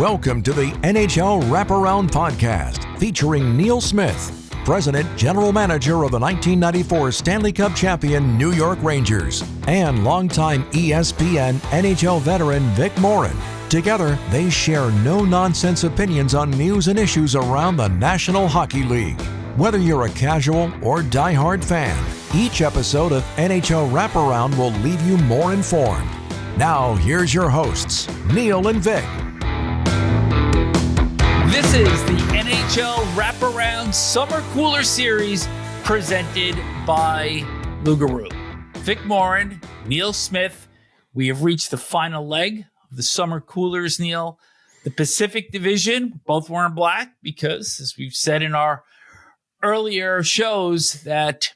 Welcome to the NHL Wraparound podcast featuring Neil Smith, President General Manager of the 1994 Stanley Cup champion New York Rangers, and longtime ESPN NHL veteran Vic Morren. Together, they share no-nonsense opinions on news and issues around the National Hockey League. Whether you're a casual or diehard fan, each episode of NHL Wraparound will leave you more informed. Now, here's your hosts, Neil and Vic. This is the NHL Wraparound Summer Cooler Series presented by Lugaroo. Vic Morren, Neil Smith. We have reached the final leg of the Summer Coolers, Neil. The Pacific Division, both wearing black because, as we've said in our earlier shows, that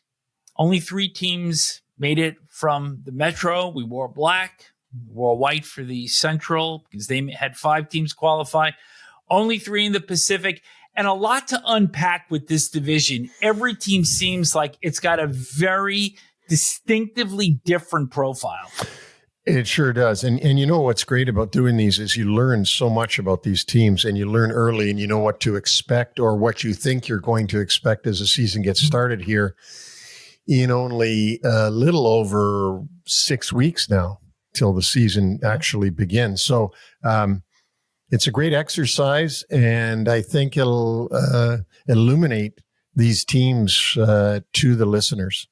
only 3 teams made it from the Metro. We wore black. We wore white for the Central because they had 5 teams qualify. Only 3 in the Pacific, and a lot to unpack with this division. Every team seems like it's got a very distinctively different profile. It sure does. And you know what's great about doing these is you learn so much about these teams, and you learn early and you know what to expect or what you think you're going to expect as the season gets started here in only a little over 6 weeks now till the season actually begins. So, it's a great exercise, and I think it'll illuminate these teams to the listeners.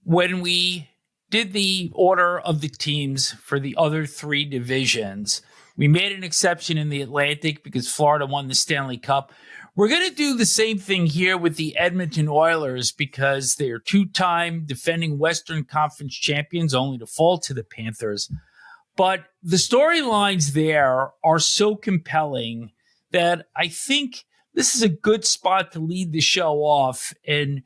When we did the order of the teams for the other 3 divisions, we made an exception in the Atlantic because Florida won the Stanley Cup. We're going to do the same thing here with the Edmonton Oilers because they are 2-time defending Western Conference champions, only to fall to the Panthers. But the storylines there are so compelling that I think this is a good spot to lead the show off. And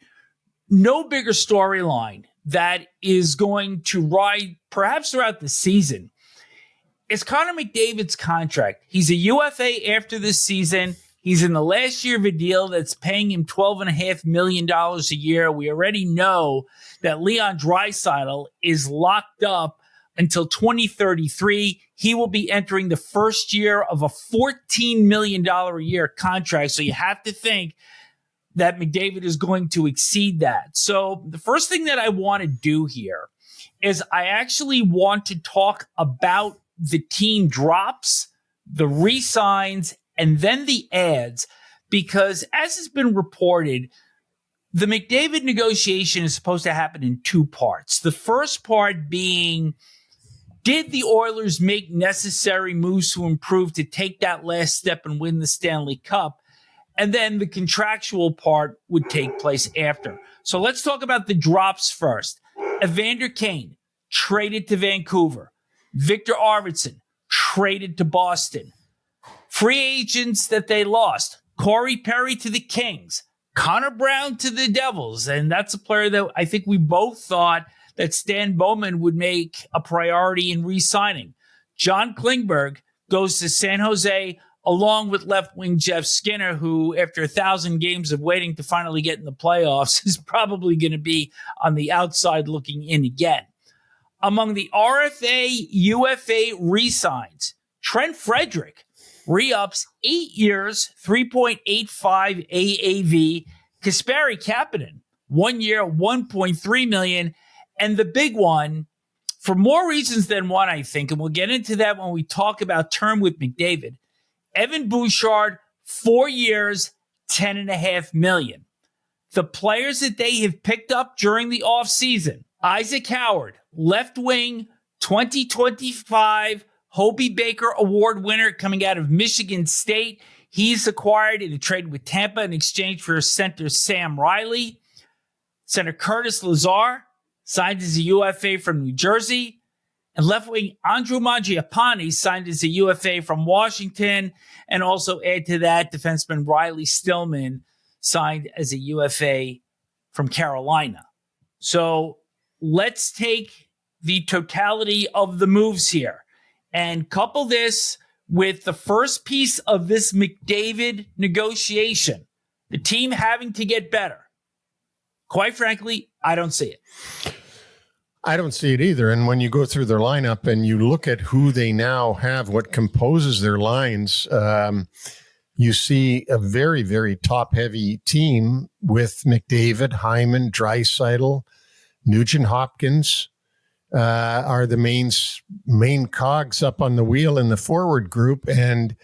no bigger storyline that is going to ride perhaps throughout the season is Connor McDavid's contract. He's a UFA after this season. He's in the last year of a deal that's paying him $12.5 million a year. We already know that Leon Draisaitl is locked up until 2033. He will be entering the first year of a $14 million a year contract. So you have to think that McDavid is going to exceed that. So the first thing that I want to do here is I actually want to talk about the team drops, the re-signs, and then the ads, because as has been reported, the McDavid negotiation is supposed to happen in 2 parts. The first part being, did the Oilers make necessary moves to improve to take that last step and win the Stanley Cup? And then the contractual part would take place after. So let's talk about the drops first. Evander Kane, traded to Vancouver. Victor Arvidsson, traded to Boston. Free agents that they lost. Corey Perry to the Kings. Connor Brown to the Devils. And that's a player that I think we both thought that Stan Bowman would make a priority in re-signing. John Klingberg goes to San Jose along with left wing Jeff Skinner, who after 1,000 games of waiting to finally get in the playoffs is probably going to be on the outside looking in again. Among the RFA UFA re-signs, Trent Frederick re-ups 8 years, 3.85 AAV. Kasperi Kapanen, 1 year, $1.3 million. And the big one, for more reasons than one, I think, and we'll get into that when we talk about term with McDavid, Evan Bouchard, 4 years, $10.5 million. The players that they have picked up during the offseason, Isaac Howard, left wing, 2025 Hobey Baker Award winner coming out of Michigan State. He's acquired in a trade with Tampa in exchange for center Sam Riley. Center Curtis Lazar signed as a UFA from New Jersey. And left wing Andrew Mangiapane signed as a UFA from Washington. And also add to that, defenseman Riley Stillman signed as a UFA from Carolina. So let's take the totality of the moves here and couple this with the first piece of this McDavid negotiation, the team having to get better. Quite frankly, I don't see it. I don't see it either. And when you go through their lineup and you look at who they now have, what composes their lines, you see a very, very top-heavy team with McDavid, Hyman, Draisaitl, Nugent-Hopkins are the main cogs up on the wheel in the forward group. And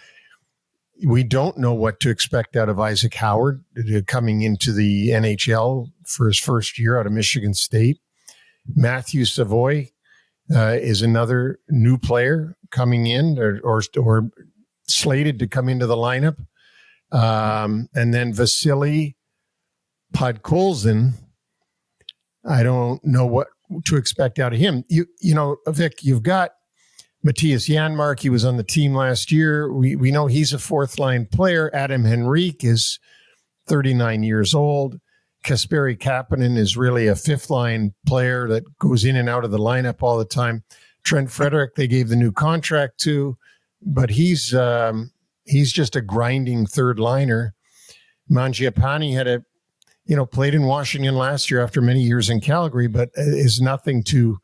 we don't know what to expect out of Isaac Howard coming into the NHL for his first year out of Michigan State. Matthew Savoy is another new player coming in or slated to come into the lineup. And then Vasily Podkolzin, I don't know what to expect out of him. You know, Vic, you've got Matthias Janmark. He was on the team last year. We know he's a fourth line player. Adam Henrique is 39 years old. Kasperi Kapanen is really a fifth line player that goes in and out of the lineup all the time. Trent Frederick, they gave the new contract to, but he's just a grinding third liner. Mangiapane had played in Washington last year after many years in Calgary, but is nothing to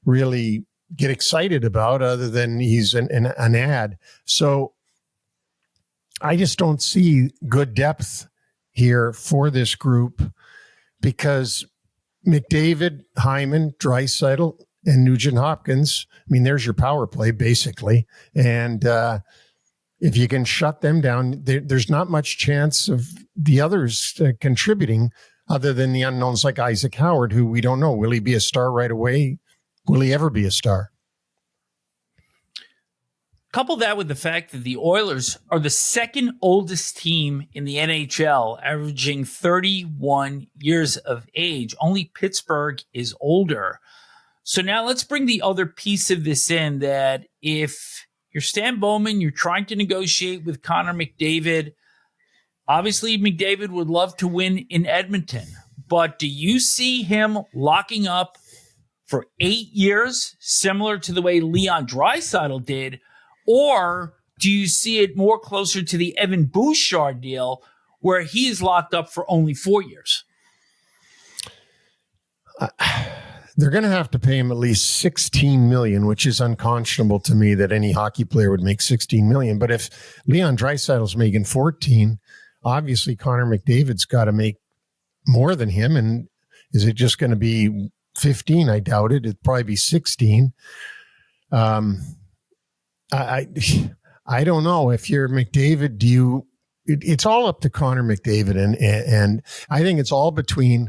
really get excited about other than he's an ad. So I just don't see good depth here for this group because McDavid, Hyman, Draisaitl, and Nugent-Hopkins, I mean, there's your power play basically. And if you can shut them down, there's not much chance of the others contributing other than the unknowns like Isaac Howard, who we don't know. Will he be a star right away? Will he ever be a star? Couple that with the fact that the Oilers are the second oldest team in the NHL, averaging 31 years of age. Only Pittsburgh is older. So now let's bring the other piece of this in, that if you're Stan Bowman, you're trying to negotiate with Connor McDavid. Obviously, McDavid would love to win in Edmonton, but do you see him locking up for 8 years, similar to the way Leon Draisaitl did? Or do you see it more closer to the Evan Bouchard deal where he is locked up for only 4 years? They're going to have to pay him at least $16 million, which is unconscionable to me that any hockey player would make $16 million. But if Leon Draisaitl's making 14, obviously Connor McDavid's got to make more than him. And is it just going to be 15? I doubt it. It'd probably be 16. I don't know. If you're McDavid, it's all up to Connor McDavid. And I think it's all between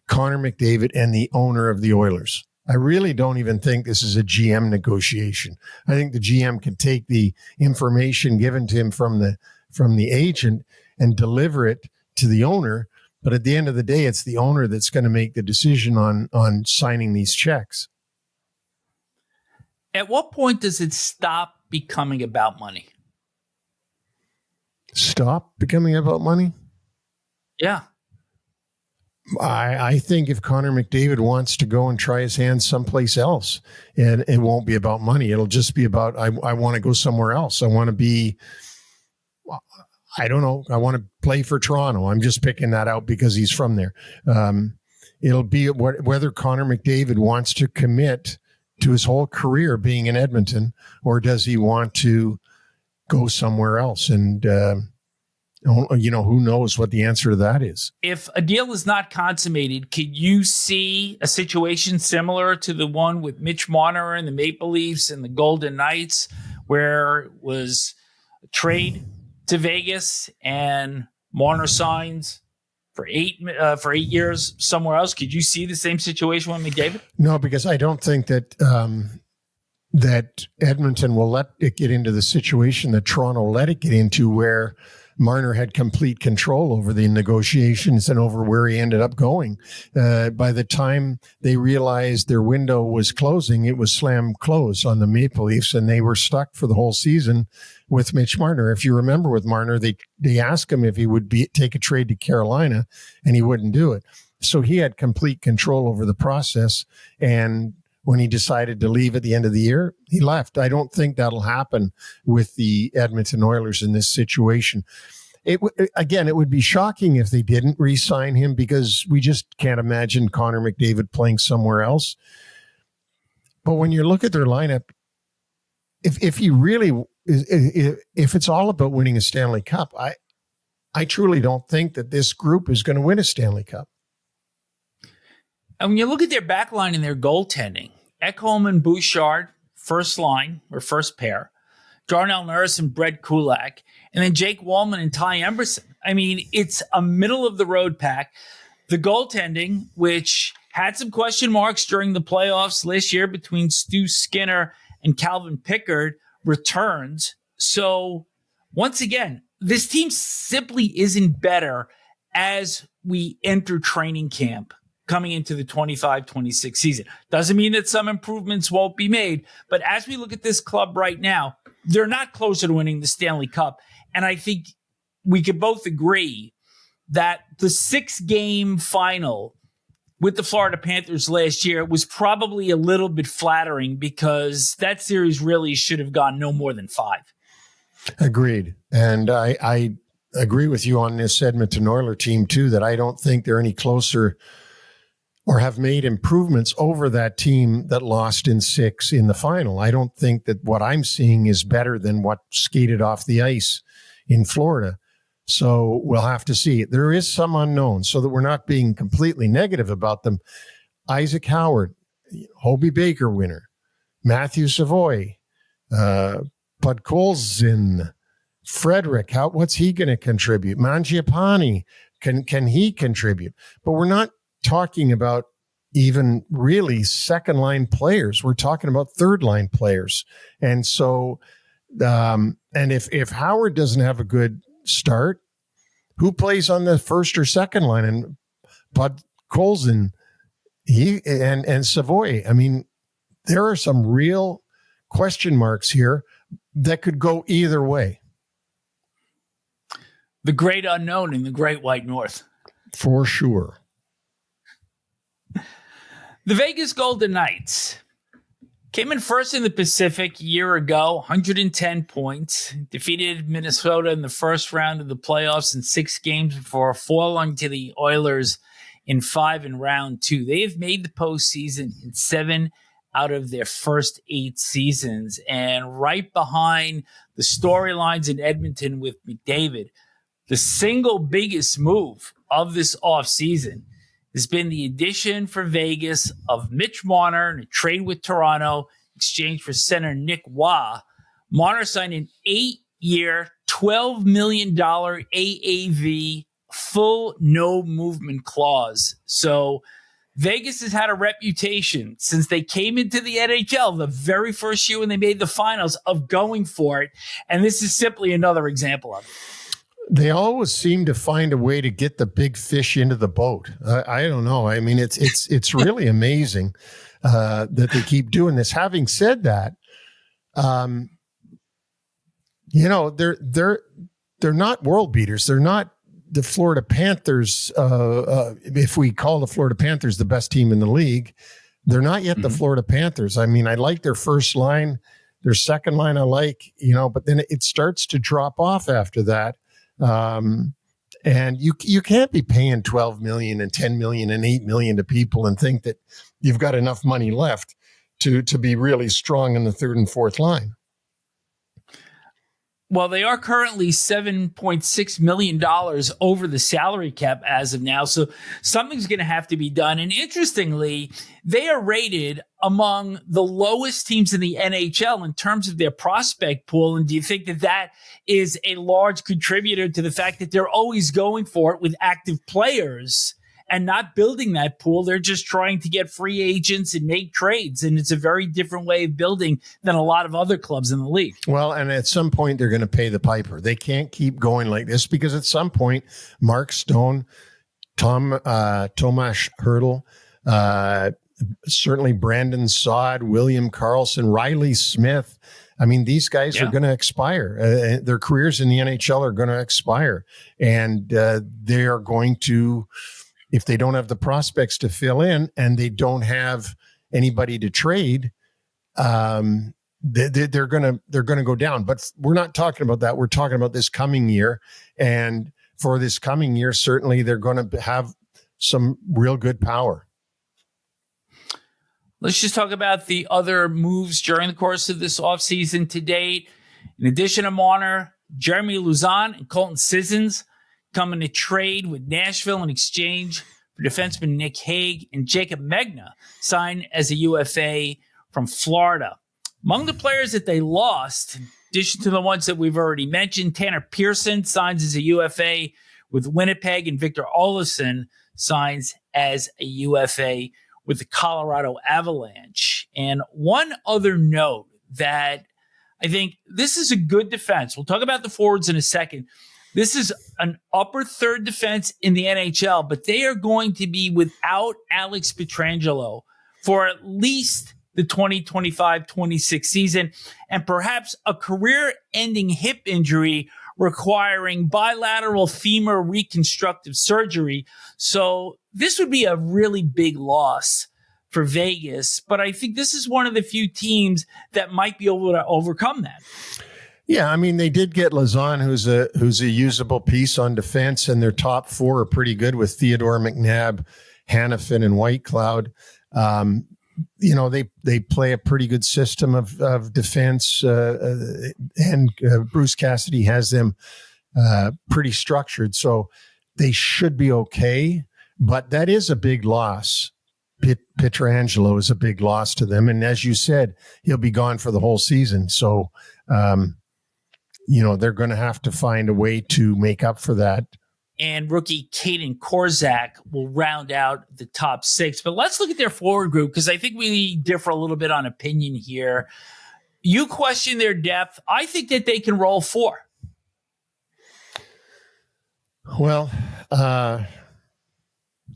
Connor McDavid and the owner of the Oilers. I really don't even think this is a GM negotiation. I think the GM can take the information given to him from the agent and deliver it to the owner. But at the end of the day, it's the owner that's going to make the decision on signing these checks. At what point does it stop becoming about money? Stop becoming about money? Yeah. I think if Connor McDavid wants to go and try his hands someplace else, and it won't be about money. It'll just be about, I want to go somewhere else. I want to be, I don't know. I want to play for Toronto. I'm just picking that out because he's from there. It'll be whether Connor McDavid wants to commit to his whole career being in Edmonton, or does he want to go somewhere else? And, who knows what the answer to that is. If a deal is not consummated, could you see a situation similar to the one with Mitch Marner and the Maple Leafs and the Golden Knights, where it was a trade to Vegas and Marner signs for 8 years somewhere else? Could you see the same situation with McDavid? No, because I don't think that that Edmonton will let it get into the situation that Toronto let it get into, where Marner had complete control over the negotiations and over where he ended up going. By the time they realized their window was closing, it was slam closed on the Maple Leafs, and they were stuck for the whole season with Mitch Marner. If you remember with Marner, they asked him if he would take a trade to Carolina, and he wouldn't do it. So he had complete control over the process, and when he decided to leave at the end of the year, he left. I don't think that'll happen with the Edmonton Oilers in this situation. It would be shocking if they didn't re-sign him, because we just can't imagine Connor McDavid playing somewhere else. But when you look at their lineup, if it's all about winning a Stanley Cup, I truly don't think that this group is going to win a Stanley Cup. And when you look at their back line and their goaltending, Ekholm and Bouchard, first line or first pair, Darnell Nurse and Brett Kulak, and then Jake Wallman and Ty Emberson. I mean, it's a middle-of-the-road pack. The goaltending, which had some question marks during the playoffs last year between Stu Skinner and Calvin Pickard, returns. So, once again, this team simply isn't better as we enter training camp coming into the 25-26 season. Doesn't mean that some improvements won't be made, but as we look at this club right now, they're not closer to winning the Stanley Cup. And I think we could both agree that the 6-game final with the Florida Panthers last year was probably a little bit flattering because that series really should have gone no more than 5. Agreed. And I agree with you on this Edmonton Oilers team too, that I don't think they're any closer or have made improvements over that team that lost in 6 in the final. I don't think that what I'm seeing is better than what skated off the ice in Florida. So we'll have to see. There is some unknown, so that we're not being completely negative about them. Isaac Howard, Hobey Baker winner, Matthew Savoy, Podkolzin, Frederick, what's he going to contribute? Mangiapane, can he contribute? But we're not talking about even really second-line players. We're talking about third-line players. And so, and if Howard doesn't have a good start, who plays on the first or second line? And Podkolzin, and Savoy. I mean, there are some real question marks here that could go either way. The great unknown in the Great White North. For sure. The Vegas Golden Knights came in first in the Pacific a year ago, 110 points, defeated Minnesota in the first round of the playoffs in 6 games before falling to the Oilers in 5 in round 2. They have made the postseason in 7 out of their first 8 seasons. And right behind the storylines in Edmonton with McDavid, the single biggest move of this offseason has been the addition for Vegas of Mitch Marner in a trade with Toronto, exchange for center Nick Waugh. Marner signed an 8-year, $12 million AAV full no movement clause. So Vegas has had a reputation since they came into the NHL, the very first year when they made the finals, of going for it. And this is simply another example of it. They always seem to find a way to get the big fish into the boat. I don't know. I mean, it's really amazing that they keep doing this. Having said that, they're not world beaters. They're not the Florida Panthers. If we call the Florida Panthers the best team in the league, they're not yet the Florida Panthers. I mean, I like their first line, their second line. I like, but then it starts to drop off after that. And you can't be paying $12 million and $10 million and $8 million to people and think that you've got enough money left to be really strong in the third and fourth line. Well, they are currently $7.6 million over the salary cap as of now. So something's going to have to be done. And interestingly, they are rated among the lowest teams in the NHL in terms of their prospect pool. And do you think that that is a large contributor to the fact that they're always going for it with active players and not building that pool? They're just trying to get free agents and make trades. And it's a very different way of building than a lot of other clubs in the league. Well, and at some point they're going to pay the piper. They can't keep going like this because at some point, Mark Stone, Tomas Hertl, certainly Brandon Saad, William Karlsson, Riley Smith. I mean, these guys are going to expire. Their careers in the NHL are going to expire. And they are going to, if they don't have the prospects to fill in and they don't have anybody to trade, they're going to go down. But we're not talking about that. We're talking about this coming year. And for this coming year, certainly they're going to have some real good power. Let's just talk about the other moves during the course of this offseason to date. In addition to Marner, Jeremy Lauzon and Colton Sissons come in a trade with Nashville in exchange for defenseman Nick Hague, and Jacob Megna signed as a UFA from Florida. Among the players that they lost, in addition to the ones that we've already mentioned, Tanner Pearson signs as a UFA with Winnipeg, and Victor Olofsson signs as a UFA with the Colorado Avalanche. And one other note that I think this is a good defense. We'll talk about the forwards in a second. This is an upper third defense in the NHL, but they are going to be without Alex Pietrangelo for at least the 2025-26 season, and perhaps a career-ending hip injury requiring bilateral femur reconstructive surgery. So this would be a really big loss for Vegas, but I think this is one of the few teams that might be able to overcome that. Yeah, I mean, they did get Lauzon, who's a usable piece on defense, and their top four are pretty good with Theodore, McNabb, Hannafin, and Whitecloud. They play a pretty good system of defense, and Bruce Cassidy has them pretty structured, so they should be okay. But that is a big loss. Pietrangelo is a big loss to them, and as you said, he'll be gone for the whole season. So, they're going to have to find a way to make up for that. And rookie Caden Korzak will round out the top six. But let's look at their forward group, because I think we differ a little bit on opinion here. You question their depth. I think that they can roll four. Well,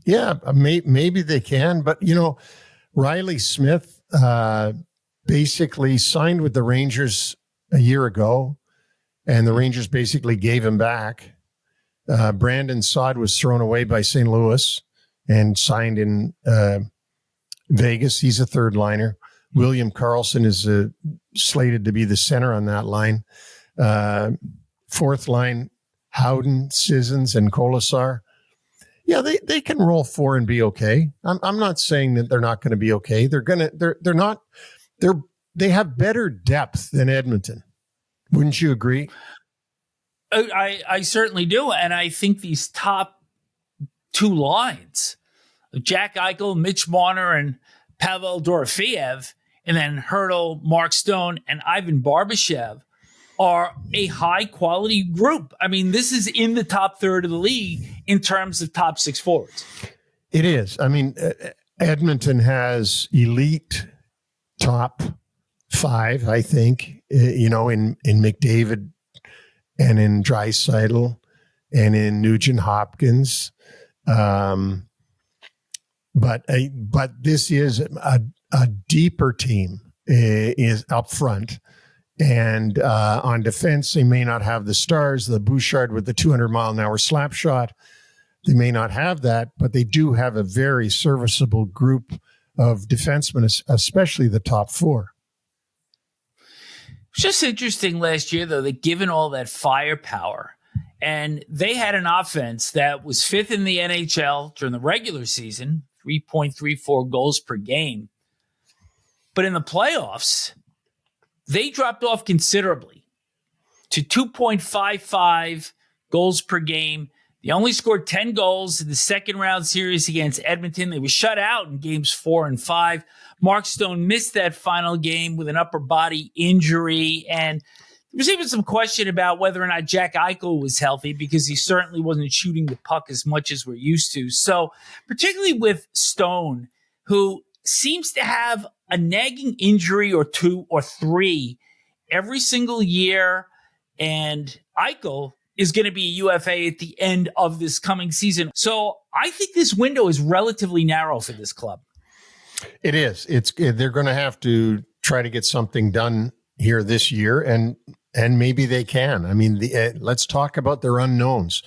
maybe they can. But, Riley Smith basically signed with the Rangers a year ago, and the Rangers basically gave him back. Brandon Saad was thrown away by St. Louis and signed in Vegas. He's a third liner. William Karlsson is slated to be the center on that line. Fourth line, Howden, Sissons, and Kolasar. Yeah, they can roll four and be okay. I'm not saying that they're not going to be okay. They have better depth than Edmonton. Wouldn't you agree? I certainly do. And I think these top two lines, Jack Eichel, Mitch Marner, and Pavel Dorofeev, and then Hertl, Mark Stone, and Ivan Barbashev, are a high-quality group. I mean, this is in the top third of the league in terms of top six forwards. It is. I mean, Edmonton has elite top five, I think, in McDavid and in Draisaitl and in Nugent Hopkins. But this is a deeper team is up front. And on defense, they may not have the stars, the Bouchard with the 200-mile-an-hour slap shot. They may not have that, but they do have a very serviceable group of defensemen, especially the top four. It's just interesting last year, though, that given all that firepower, and they had an offense that was fifth in the NHL during the regular season, 3.34 goals per game. But in the playoffs, they dropped off considerably to 2.55 goals per game. They only scored 10 goals in the second round series against Edmonton. They were shut out in games 4 and 5. Mark Stone missed that final game with an upper body injury. And there was even some question about whether or not Jack Eichel was healthy, because he certainly wasn't shooting the puck as much as we're used to. So particularly with Stone, who seems to have a nagging injury or two or three every single year, and Eichel is going to be a UFA at the end of this coming season. So I think this window is relatively narrow for this club. It is. They're going to have to try to get something done here this year, and maybe they can. I mean, let's talk about their unknowns.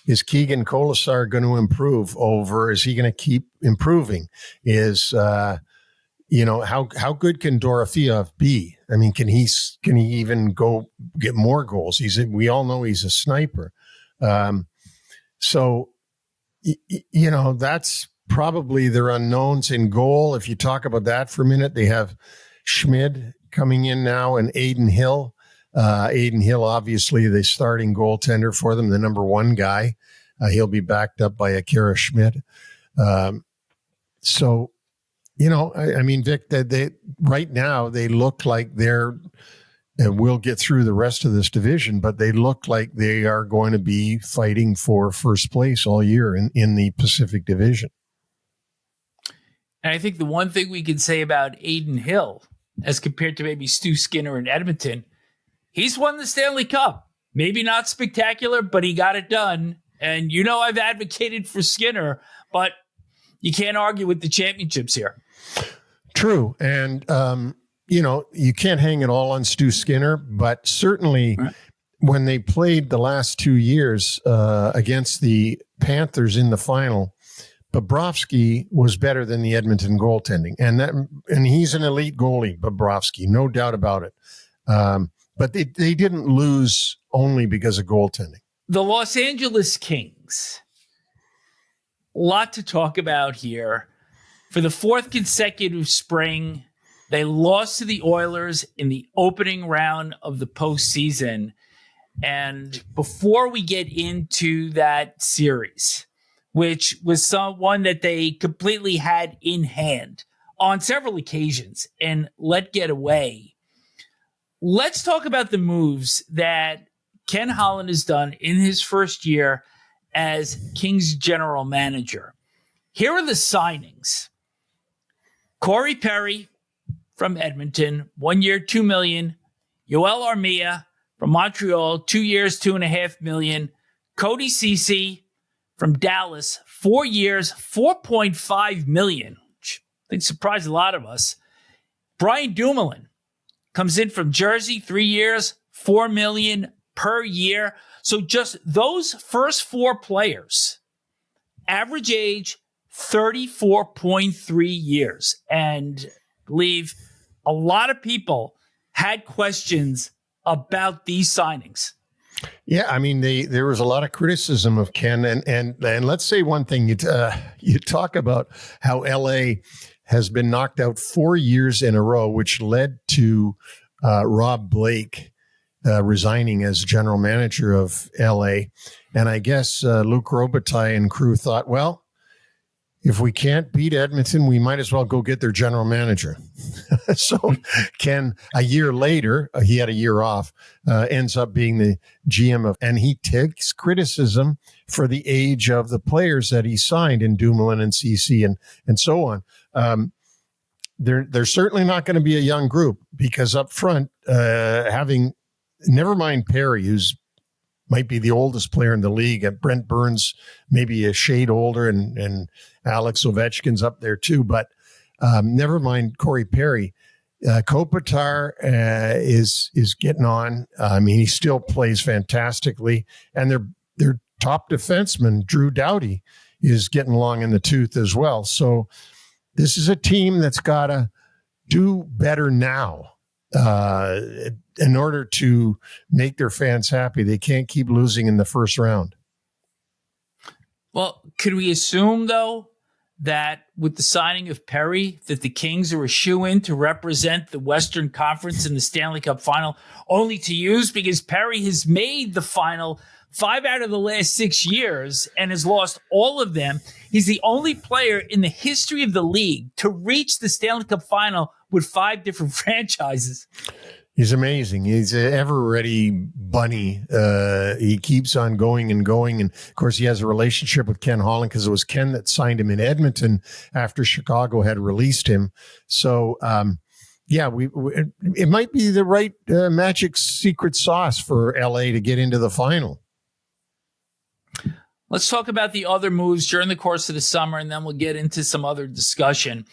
Is Keegan Kolasar going to improve over? Is he going to keep improving? How good can Dorofeev be? I mean, can he even go get more goals? We all know he's a sniper. That's probably their unknowns in goal. If you talk about that for a minute, they have Schmid coming in now and Aiden Hill. Aiden Hill, obviously, the starting goaltender for them, the number one guy. He'll be backed up by Akira Schmid. So, I mean, Vic, they right now they look like they're. We'll get through the rest of this division, but they look like they are going to be fighting for first place all year in the Pacific Division. And I think the one thing we can say about Aiden Hill, as compared to maybe Stu Skinner in Edmonton, he's won the Stanley Cup. Maybe not spectacular, but he got it done. And I've advocated for Skinner, but you can't argue with the championships here. True. And, you can't hang it all on Stu Skinner, but certainly when they played the last 2 years against the Panthers in the final, Bobrovsky was better than the Edmonton goaltending. And he's an elite goalie, Bobrovsky, no doubt about it. But they didn't lose only because of goaltending. The Los Angeles Kings, a lot to talk about here. For the fourth consecutive spring, they lost to the Oilers in the opening round of the postseason. And before we get into that series, which was one that they completely had in hand on several occasions and let get away, let's talk about the moves that Ken Holland has done in his first year as Kings general manager. Here are the signings. Corey Perry from Edmonton, 1 year, $2 million. Yoel Armia from Montreal, 2 years, $2.5 million. Cody Ceci from Dallas, 4 years, $4.5 million, which I think surprised a lot of us. Brian Dumoulin comes in from Jersey, 3 years, $4 million per year. So just those first four players, average age 34.3 years, and believe a lot of people had questions about these signings. Yeah, I mean, there was a lot of criticism of Ken, and let's say one thing. You talk about how LA has been knocked out 4 years in a row, which led to Rob Blake resigning as general manager of LA, and I guess Luc Robitaille and crew thought, well, if we can't beat Edmonton, we might as well go get their general manager. So Ken, a year later, he had a year off, ends up being the GM and he takes criticism for the age of the players that he signed in Dumoulin and CC and so on. They're certainly not going to be a young group because up front, never mind Perry, who's might be the oldest player in the league, and Brent Burns maybe a shade older, and Alex Ovechkin's up there too. But never mind Corey Perry. Kopitar is getting on. I mean, he still plays fantastically, and their top defenseman Drew Doughty is getting long in the tooth as well. So this is a team that's got to do better now. In order to make their fans happy, they can't keep losing in the first round. Well, could we assume, though, that with the signing of Perry, that the Kings are a shoo-in to represent the Western Conference in the Stanley Cup Final, only to use because Perry has made the final 5 out of the last 6 years and has lost all of them? He's the only player in the history of the league to reach the Stanley Cup Final with 5 different franchises. He's amazing. He's an ever-ready bunny. He keeps on going and going. And, of course, he has a relationship with Ken Holland because it was Ken that signed him in Edmonton after Chicago had released him. So, it might be the right magic secret sauce for LA to get into the final. Let's talk about the other moves during the course of the summer, and then we'll get into some other discussion.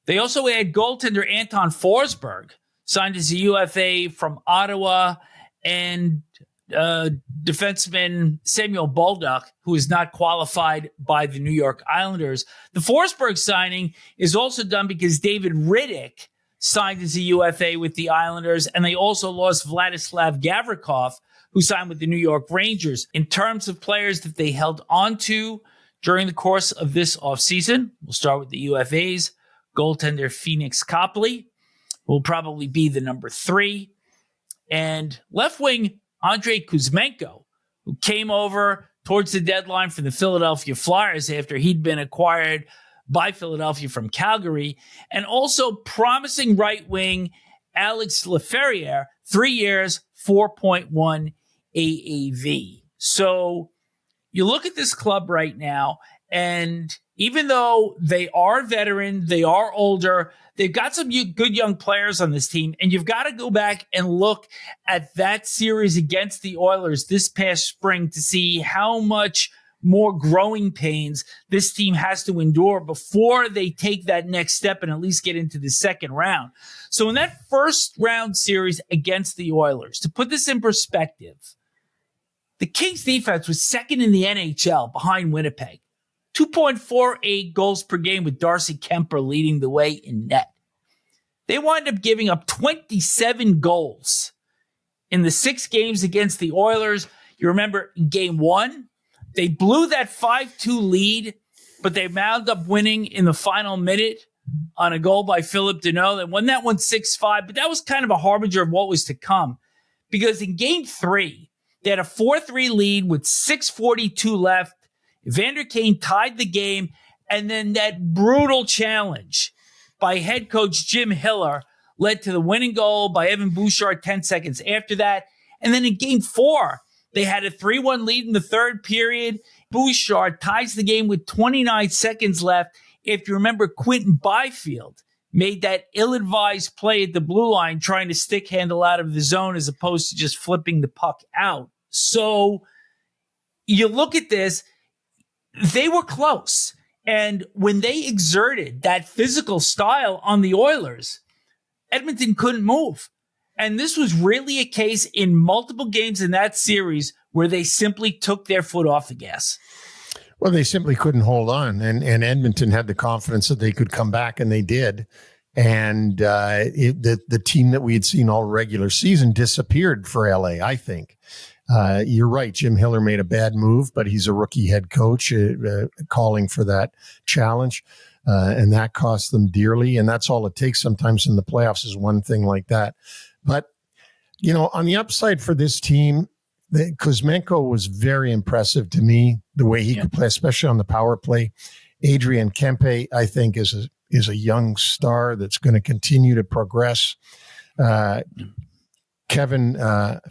They also had goaltender Anton Forsberg, signed as a UFA from Ottawa, and defenseman Samuel Bolduc, who is not qualified by the New York Islanders. The Forsberg signing is also done because David Riddick signed as a UFA with the Islanders, and they also lost Vladislav Gavrikov, who signed with the New York Rangers. In terms of players that they held on to During the course of this offseason, we'll start with the UFAs. Goaltender Phoenix Copley will probably be the number 3. And left wing Andrei Kuzmenko, who came over towards the deadline for the Philadelphia Flyers after he'd been acquired by Philadelphia from Calgary. And also promising right wing Alex Laferriere, 3 years, 4.1 AAV. So you look at this club right now, and even though they are veteran, they are older, they've got some good young players on this team, and you've got to go back and look at that series against the Oilers this past spring to see how much more growing pains this team has to endure before they take that next step and at least get into the second round. So in that first round series against the Oilers, to put this in perspective, the Kings defense was second in the NHL behind Winnipeg. 2.48 goals per game with Darcy Kemper leading the way in net. They wound up giving up 27 goals in the 6 games against the Oilers. You remember in game 1, they blew that 5-2 lead, but they wound up winning in the final minute on a goal by Philip Deneau. They won that one 6-5, but that was kind of a harbinger of what was to come. Because in game 3, they had a 4-3 lead with 6:42 left. Evander Kane tied the game, and then that brutal challenge by head coach Jim Hiller led to the winning goal by Evan Bouchard 10 seconds after that. And then in game 4, they had a 3-1 lead in the third period. Bouchard ties the game with 29 seconds left. If you remember, Quinton Byfield made that ill-advised play at the blue line trying to stick handle out of the zone as opposed to just flipping the puck out. So you look at this, they were close. And when they exerted that physical style on the Oilers, Edmonton couldn't move. And this was really a case in multiple games in that series where they simply took their foot off the gas. Well, they simply couldn't hold on. And Edmonton had the confidence that they could come back, and they did. And the team that we had seen all regular season disappeared for LA, I think. You're right. Jim Hiller made a bad move, but he's a rookie head coach calling for that challenge. And that cost them dearly. And that's all it takes sometimes in the playoffs is one thing like that. But, on the upside for this team, Kuzmenko was very impressive to me, the way he could play, especially on the power play. Adrian Kempe, I think, is a young star that's going to continue to progress. Kevin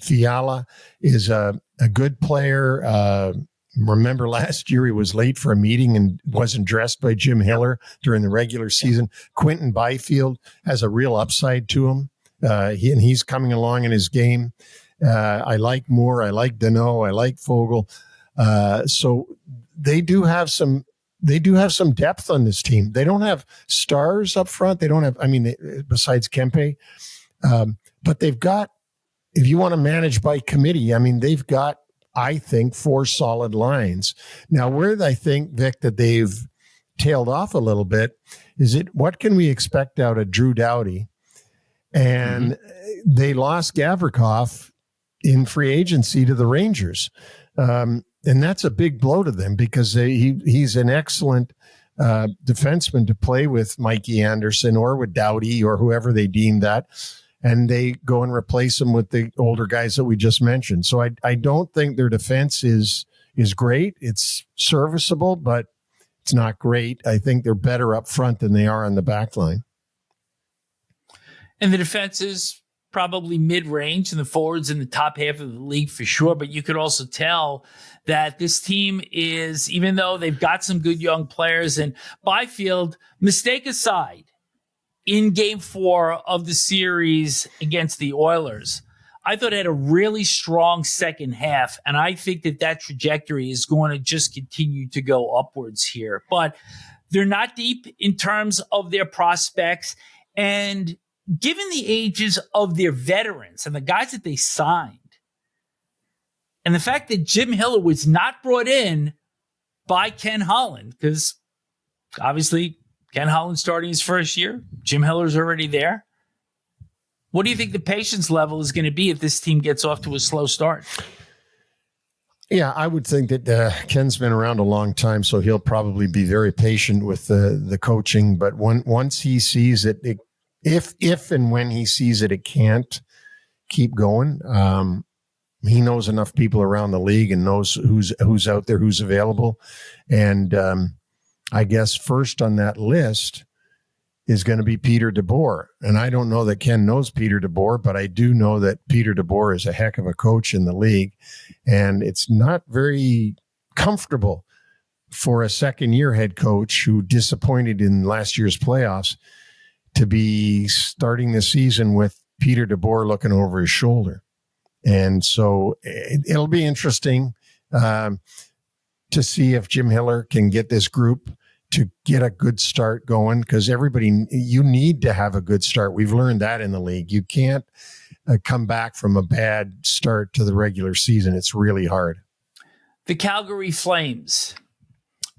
Fiala is a good player. Remember last year he was late for a meeting and wasn't dressed by Jim Hiller during the regular season. Quinton Byfield has a real upside to him. He's coming along in his game. I like Moore. I like Deneau. I like Fogle. So they do have some depth on this team. They don't have stars up front. They don't have, besides Kempe, but they've got, if you want to manage by committee, they've got, I think, 4 solid lines. Now, where I think, Vic, that they've tailed off a little bit is what can we expect out of Drew Doughty? And they lost Gavrikov in free agency to the Rangers. And that's a big blow to them because he's an excellent defenseman to play with Mikey Anderson or with Doughty or whoever they deem that. And they go and replace him with the older guys that we just mentioned. So I don't think their defense is great. It's serviceable, but it's not great. I think they're better up front than they are on the back line. And the defense is probably mid-range, and the forwards in the top half of the league for sure. But you could also tell that this team is, even though they've got some good young players, and Byfield, mistake aside, in game 4 of the series against the Oilers, I thought it had a really strong second half. And I think that trajectory is going to just continue to go upwards here. But they're not deep in terms of their prospects. And given the ages of their veterans and the guys that they signed, and the fact that Jim Hiller was not brought in by Ken Holland, because obviously Ken Holland starting his first year, Jim Hiller's already there. What do you think the patience level is going to be if this team gets off to a slow start? Yeah, I would think that Ken's been around a long time, so he'll probably be very patient with the coaching. But once he sees it, if and when he sees it, it can't keep going. He knows enough people around the league and knows who's out there, who's available. And I guess first on that list is going to be Peter DeBoer. And I don't know that Ken knows Peter DeBoer, but I do know that Peter DeBoer is a heck of a coach in the league. And it's not very comfortable for a second-year head coach who disappointed in last year's playoffs to be starting the season with Peter DeBoer looking over his shoulder. And so it'll be interesting to see if Jim Hiller can get this group to get a good start going, because you need to have a good start. We've learned that in the league. You can't come back from a bad start to the regular season. It's really hard. The Calgary Flames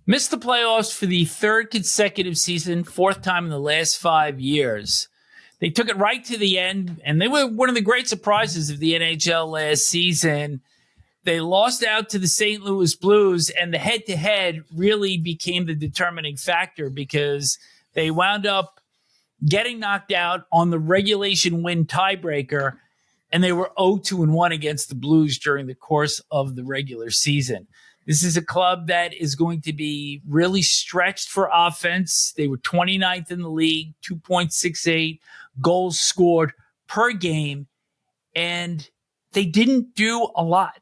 missed the playoffs for the third consecutive season, fourth time in the last 5 years. They took it right to the end, and they were one of the great surprises of the NHL last season. They lost out to the St. Louis Blues, and the head-to-head really became the determining factor because they wound up getting knocked out on the regulation win tiebreaker, and they were 0-2-1 against the Blues during the course of the regular season. This is a club that is going to be really stretched for offense. They were 29th in the league, 2.68 goals scored per game, and they didn't do a lot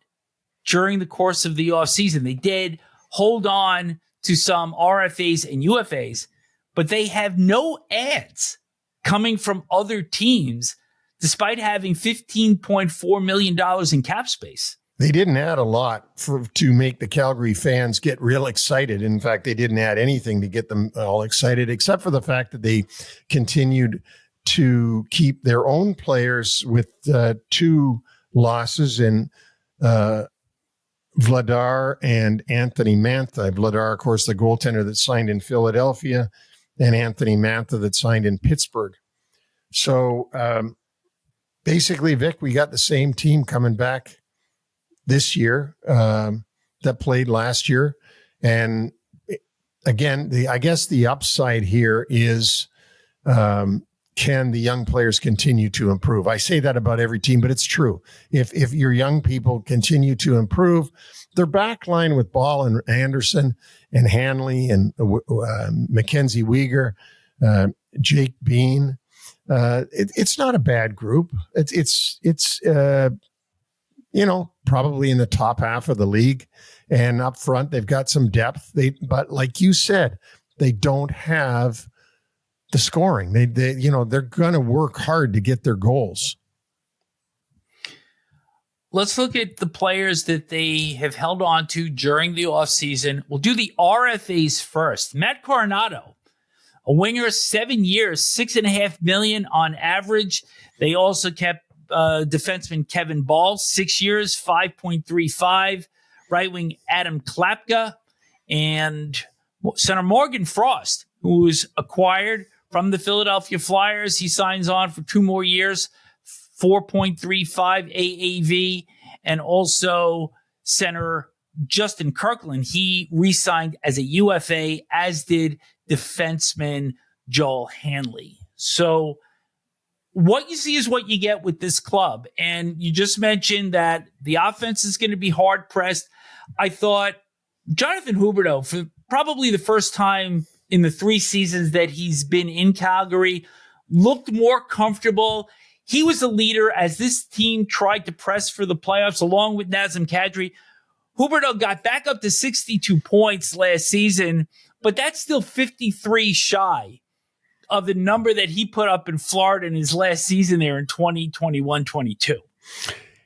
during the course of the offseason. They did hold on to some RFAs and UFAs, but they have no ads coming from other teams, despite having $15.4 million in cap space. They didn't add a lot to make the Calgary fans get real excited. In fact, they didn't add anything to get them all excited, except for the fact that they continued to keep their own players with 2 losses in Vladar and Anthony Mantha. Vladar, of course, the goaltender that signed in Philadelphia, and Anthony Mantha that signed in Pittsburgh. So basically, Vic, we got the same team coming back this year that played last year. And again, I guess the upside here is can the young players continue to improve? I say that about every team, but it's true. If your young people continue to improve, their back line with Ball and Anderson and Hanley and Mackenzie Weegar, Jake Bean, it's not a bad group. It's probably in the top half of the league, and up front they've got some depth. But like you said, they don't have the scoring. They're going to work hard to get their goals. Let's look at the players that they have held on to during the offseason. We'll do the RFAs first. Matt Coronado, a winger, 7 years, $6.5 million on average. They also kept defenseman Kevin Ball, 6 years, 5.35. Right wing Adam Klapka, and center Morgan Frost, who was acquired from the Philadelphia Flyers. He signs on for 2 more years, 4.35 AAV, and also center Justin Kirkland. He re-signed as a UFA, as did defenseman Joel Hanley. So what you see is what you get with this club. And you just mentioned that the offense is going to be hard pressed. I thought Jonathan Huberdeau, for probably the first time in the 3 seasons that he's been in Calgary, looked more comfortable. He was a leader as this team tried to press for the playoffs along with Nazem Kadri. Huberdeau got back up to 62 points last season, but that's still 53 shy of the number that he put up in Florida in his last season there in 2021-22.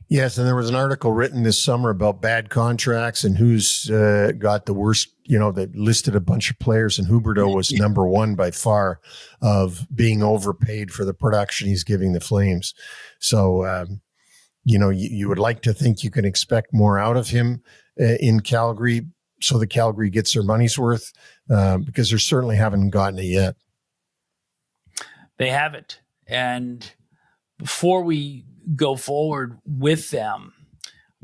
Yes, and there was an article written this summer about bad contracts and who's got the worst, that listed a bunch of players, and Huberdeau was number 1 by far of being overpaid for the production he's giving the Flames. So, you would like to think you can expect more out of him in Calgary, so the Calgary gets their money's worth, because they certainly haven't gotten it yet. They haven't. And before we go forward with them,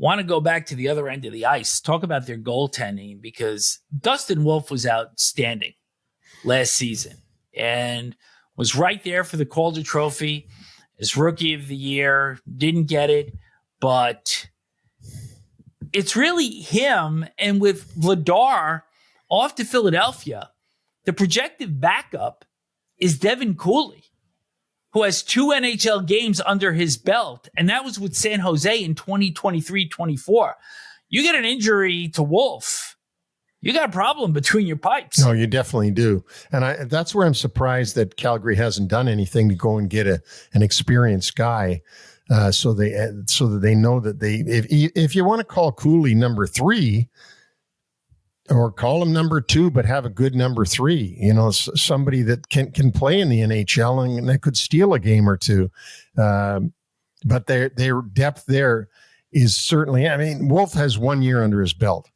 want to go back to the other end of the ice, talk about their goaltending, because Dustin Wolf was outstanding last season and was right there for the Calder Trophy as Rookie of the Year. Didn't get it, but it's really him. And with Vladar off to Philadelphia, the projected backup is Devin Cooley, who has 2 NHL games under his belt, and that was with San Jose in 2023-24. You get an injury to Wolf, you got a problem between your pipes. No, you definitely do. And that's where I'm surprised that Calgary hasn't done anything to go and get an experienced guy, so that they know that if you want to call Cooley number 3, or call him number 2, but have a good number 3, somebody that can play in the NHL and that could steal a game or two. But their depth there is certainly, Wolf has 1 year under his belt.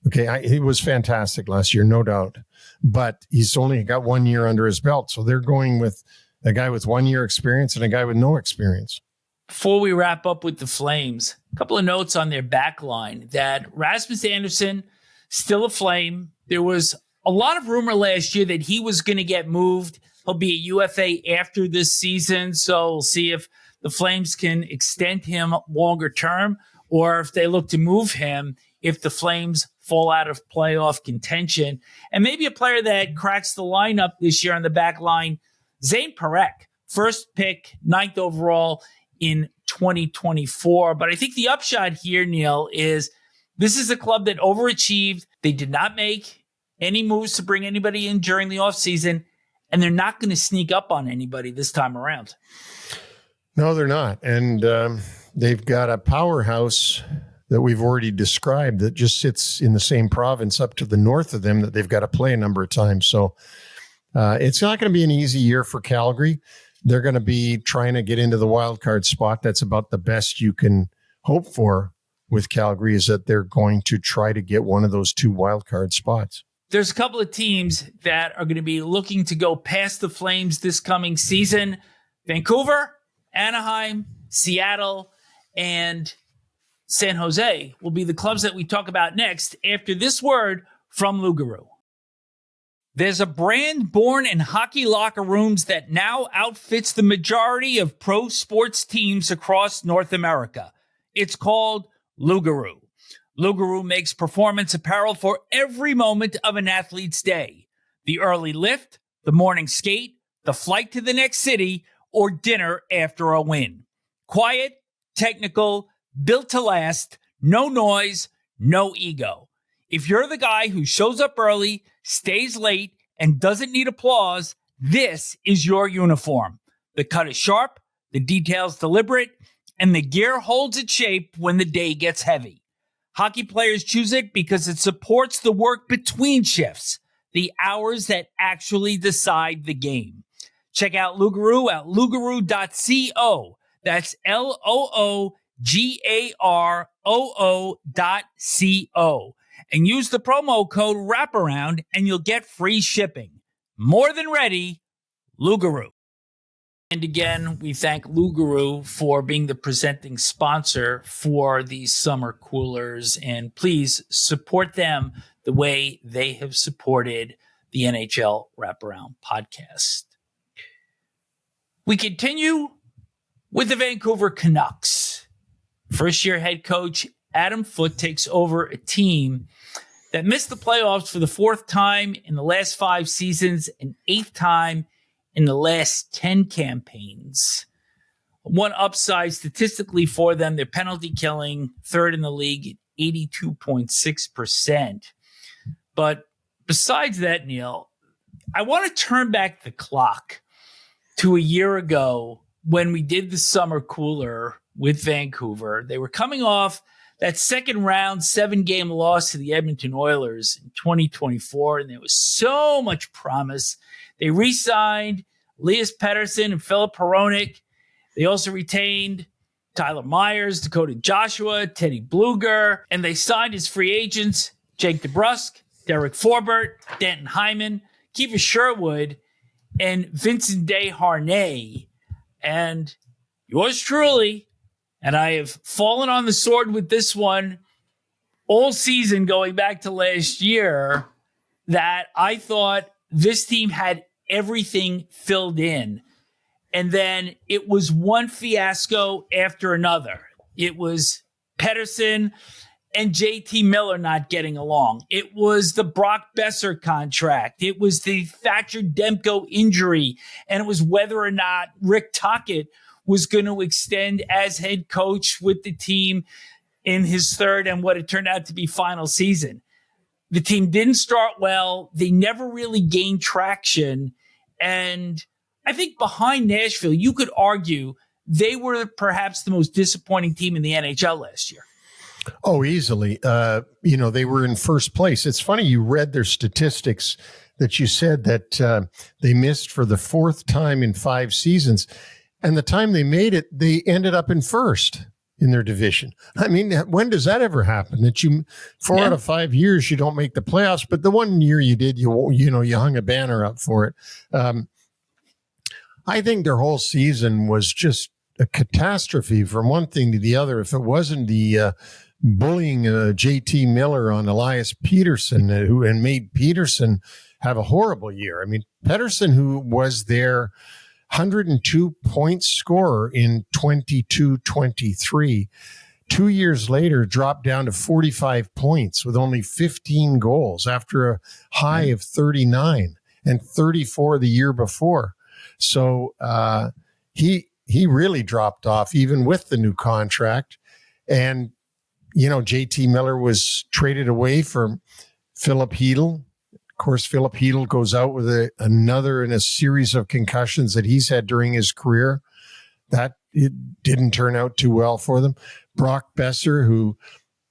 Okay. He was fantastic last year, no doubt, but he's only got 1 year under his belt. So they're going with a guy with 1 year experience and a guy with no experience. Before we wrap up with the Flames, a couple of notes on their back line. That Rasmus Andersson, still a Flame. There was a lot of rumor last year that he was going to get moved. He'll be a UFA after this season, so we'll see if the Flames can extend him longer term, or if they look to move him if the Flames fall out of playoff contention. And maybe a player that cracks the lineup this year on the back line, Zane Parekh, first pick, 9th overall in 2024. But I think the upshot here, Neil, is this is a club that overachieved. They did not make any moves to bring anybody in during the offseason, and they're not going to sneak up on anybody this time around. No, they're not. And they've got a powerhouse that we've already described that just sits in the same province up to the north of them that they've got to play a number of times. So it's not going to be an easy year for Calgary. They're going to be trying to get into the wild card spot. That's about the best you can hope for with Calgary, is that they're going to try to get one of those 2 wild card spots. There's a couple of teams that are going to be looking to go past the Flames this coming season. Vancouver, Anaheim, Seattle, and San Jose will be the clubs that we talk about next after this word from Lugaroo. There's a brand born in hockey locker rooms that now outfits the majority of pro sports teams across North America. It's called Lugaroo. Lugaroo makes performance apparel for every moment of an athlete's day. The early lift, the morning skate, the flight to the next city, or dinner after a win. Quiet, technical, built to last, no noise, no ego. If you're the guy who shows up early, stays late, and doesn't need applause, this is your uniform. The cut is sharp, the details deliberate, and the gear holds its shape when the day gets heavy. Hockey players choose it because it supports the work between shifts, the hours that actually decide the game. Check out Lugaroo at lugaroo.co. That's LOOGAROO.co. And use the promo code Wraparound and you'll get free shipping. More than ready, Lugaroo. And again, we thank Lugaroo for being the presenting sponsor for these summer coolers. And please support them the way they have supported the NHL Wraparound podcast. We continue with the Vancouver Canucks. First-year head coach Adam Foote takes over a team that missed the playoffs for the 4th time in the last 5 seasons and 8th time in the last 10 campaigns. One upside statistically for them, their penalty killing, 3rd in the league at 82.6%. But besides that, Neil, I want to turn back the clock to a year ago when we did the summer cooler with Vancouver. They were coming off that second round 7-game loss to the Edmonton Oilers in 2024, and there was so much promise. They re-signed Elias Pettersson and Filip Hronek. They also retained Tyler Myers, Dakota Joshua, Teddy Bluger, and they signed as free agents Jake DeBrusk, Derek Forbort, Denton Hyman, Kiefer Sherwood, and Vincent Desharnais. And yours truly And I have fallen on the sword with this one all season going back to last year, that I thought this team had everything filled in. And then it was one fiasco after another. It was Pettersson and JT Miller not getting along. It was the Brock Besser contract. It was the Thatcher Demko injury. And it was whether or not Rick Tocchet was going to extend as head coach with the team in his third and what it turned out to be final season. The team didn't start well. They never really gained traction. And I think behind Nashville, you could argue they were perhaps the most disappointing team in the NHL last year. Oh, easily. They were in first place. It's funny, you read their statistics that you said that they missed for the fourth time in 5 seasons. And the time they made it, they ended up in first in their division. I mean, when does that ever happen? That you 4 out of 5 years you don't make the playoffs, but the one year you did, you hung a banner up for it. I think their whole season was just a catastrophe from one thing to the other. If it wasn't the bullying JT Miller on Elias Peterson, and made Peterson have a horrible year. I mean, Pettersson, who was their 102 point scorer in 22-23, 2 years later dropped down to 45 points with only 15 goals after a high of 39 and 34 the year before. So he really dropped off even with the new contract. And, JT Miller was traded away for Philip Hedl. Of course, Philip Hedl goes out with another in a series of concussions that he's had during his career. That it didn't turn out too well for them. Brock Besser, who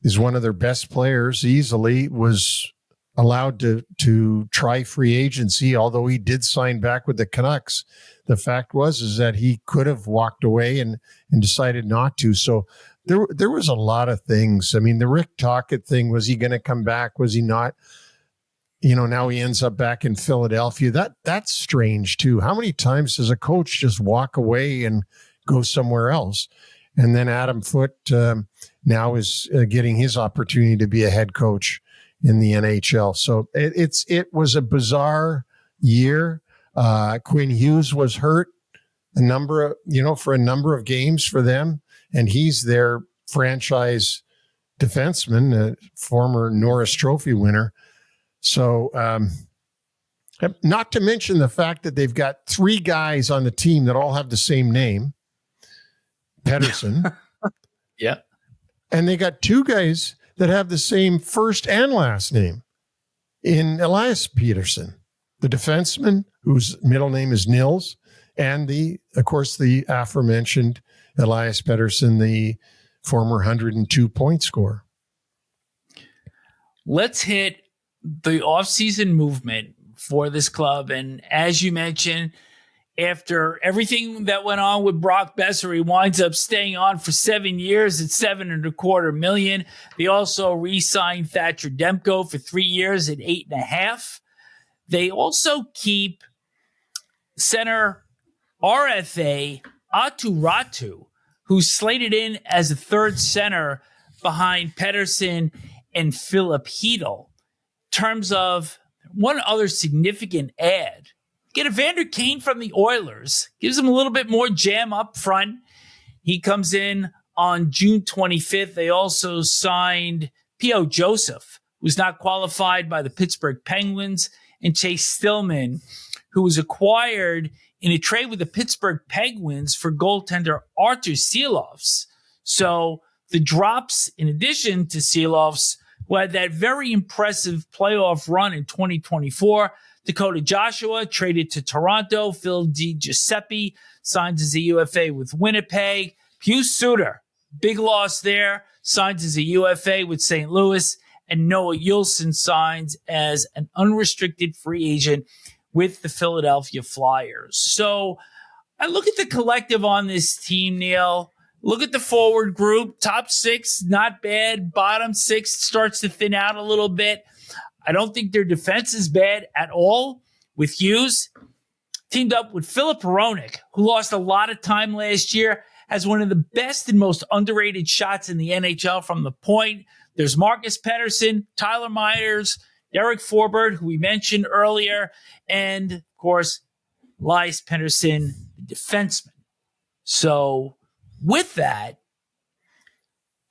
is one of their best players easily, was allowed to try free agency, although he did sign back with the Canucks. The fact is that he could have walked away and decided not to. So there was a lot of things. I mean, the Rick Tocchet thing, was he going to come back? Was he not? Now he ends up back in Philadelphia. That's strange too. How many times does a coach just walk away and go somewhere else? And then Adam Foote now is getting his opportunity to be a head coach in the NHL. So it was a bizarre year. Quinn Hughes was hurt for a number of games for them, and he's their franchise defenseman, a former Norris Trophy winner. So, not to mention the fact that they've got 3 guys on the team that all have the same name, Pettersson. Yeah. And they got 2 guys that have the same first and last name in Elias Peterson, the defenseman whose middle name is Nils, and of course, the aforementioned Elias Pettersson, the former 102 point scorer. Let's hit the offseason movement for this club. And as you mentioned, after everything that went on with Brock Besser, he winds up staying on for 7 years at $7.25 million. They also re-signed Thatcher Demko for 3 years at $8.5 million. They also keep center RFA Atu Ratu, who's slated in as a third center behind Pettersson and Philip Hedl. In terms of one other significant add, get Evander Kane from the Oilers, gives him a little bit more jam up front. He comes in on June 25th. They also signed P.O. Joseph, who's not qualified by the Pittsburgh Penguins, and Chase Stillman, who was acquired in a trade with the Pittsburgh Penguins for goaltender Artur Silovs. So the drops, in addition to Silovs, who had that very impressive playoff run in 2024, Dakota Joshua traded to Toronto. Phil DiGiuseppe signs as a UFA with Winnipeg. Pius Suter, big loss there, signs as a UFA with St. Louis. And Noah Yulson signs as an unrestricted free agent with the Philadelphia Flyers. So I look at the collective on this team, Neil. Look at the forward group. Top 6, not bad. Bottom 6 starts to thin out a little bit. I don't think their defense is bad at all with Hughes. Teamed up with Philip Hronek, who lost a lot of time last year, has one of the best and most underrated shots in the NHL from the point. There's Marcus Pettersson, Tyler Myers, Derek Forbort, who we mentioned earlier, and, of course, Elias Pettersson, the defenseman. So with that,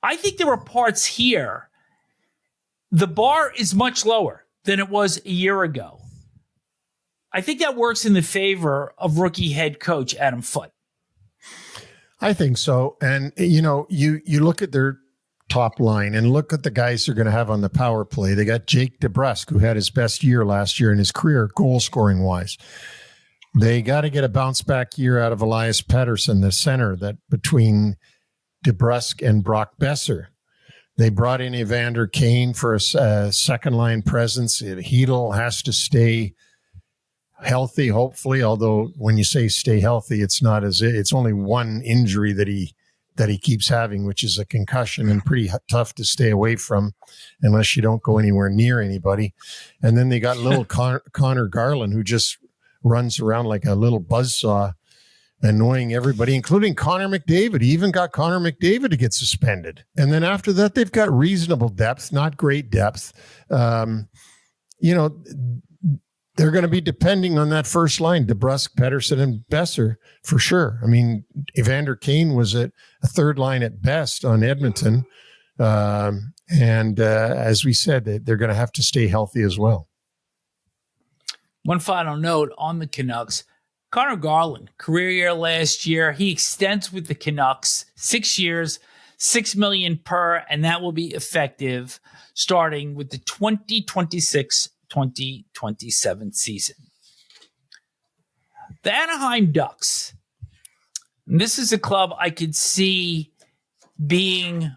I think there are parts here. The bar is much lower than it was a year ago. I think that works in the favor of rookie head coach Adam Foote. I think so. And, you look at their top line and look at the guys they're going to have on the power play. They got Jake DeBrusk, who had his best year last year in his career, goal scoring wise. They got to get a bounce back year out of Elias Pettersson, the center, that between DeBrusk and Brock Besser. They brought in Evander Kane for a second line presence. Hedl has to stay healthy, hopefully. Although when you say stay healthy, it's only one injury that he keeps having, which is a concussion, and pretty tough to stay away from unless you don't go anywhere near anybody. And then they got little Connor Garland, who just runs around like a little buzzsaw, annoying everybody, including Connor McDavid. He even got Connor McDavid to get suspended. And then after that, they've got reasonable depth, not great depth. They're going to be depending on that first line, DeBrusk, Pettersson, and Besser, for sure. I mean, Evander Kane was at a third line at best on Edmonton. As we said, they're going to have to stay healthy as well. One final note on the Canucks. Connor Garland, career year last year. He extends with the Canucks 6 years, $6 million per, and that will be effective starting with the 2026-2027 season. The Anaheim Ducks. And this is a club I could see being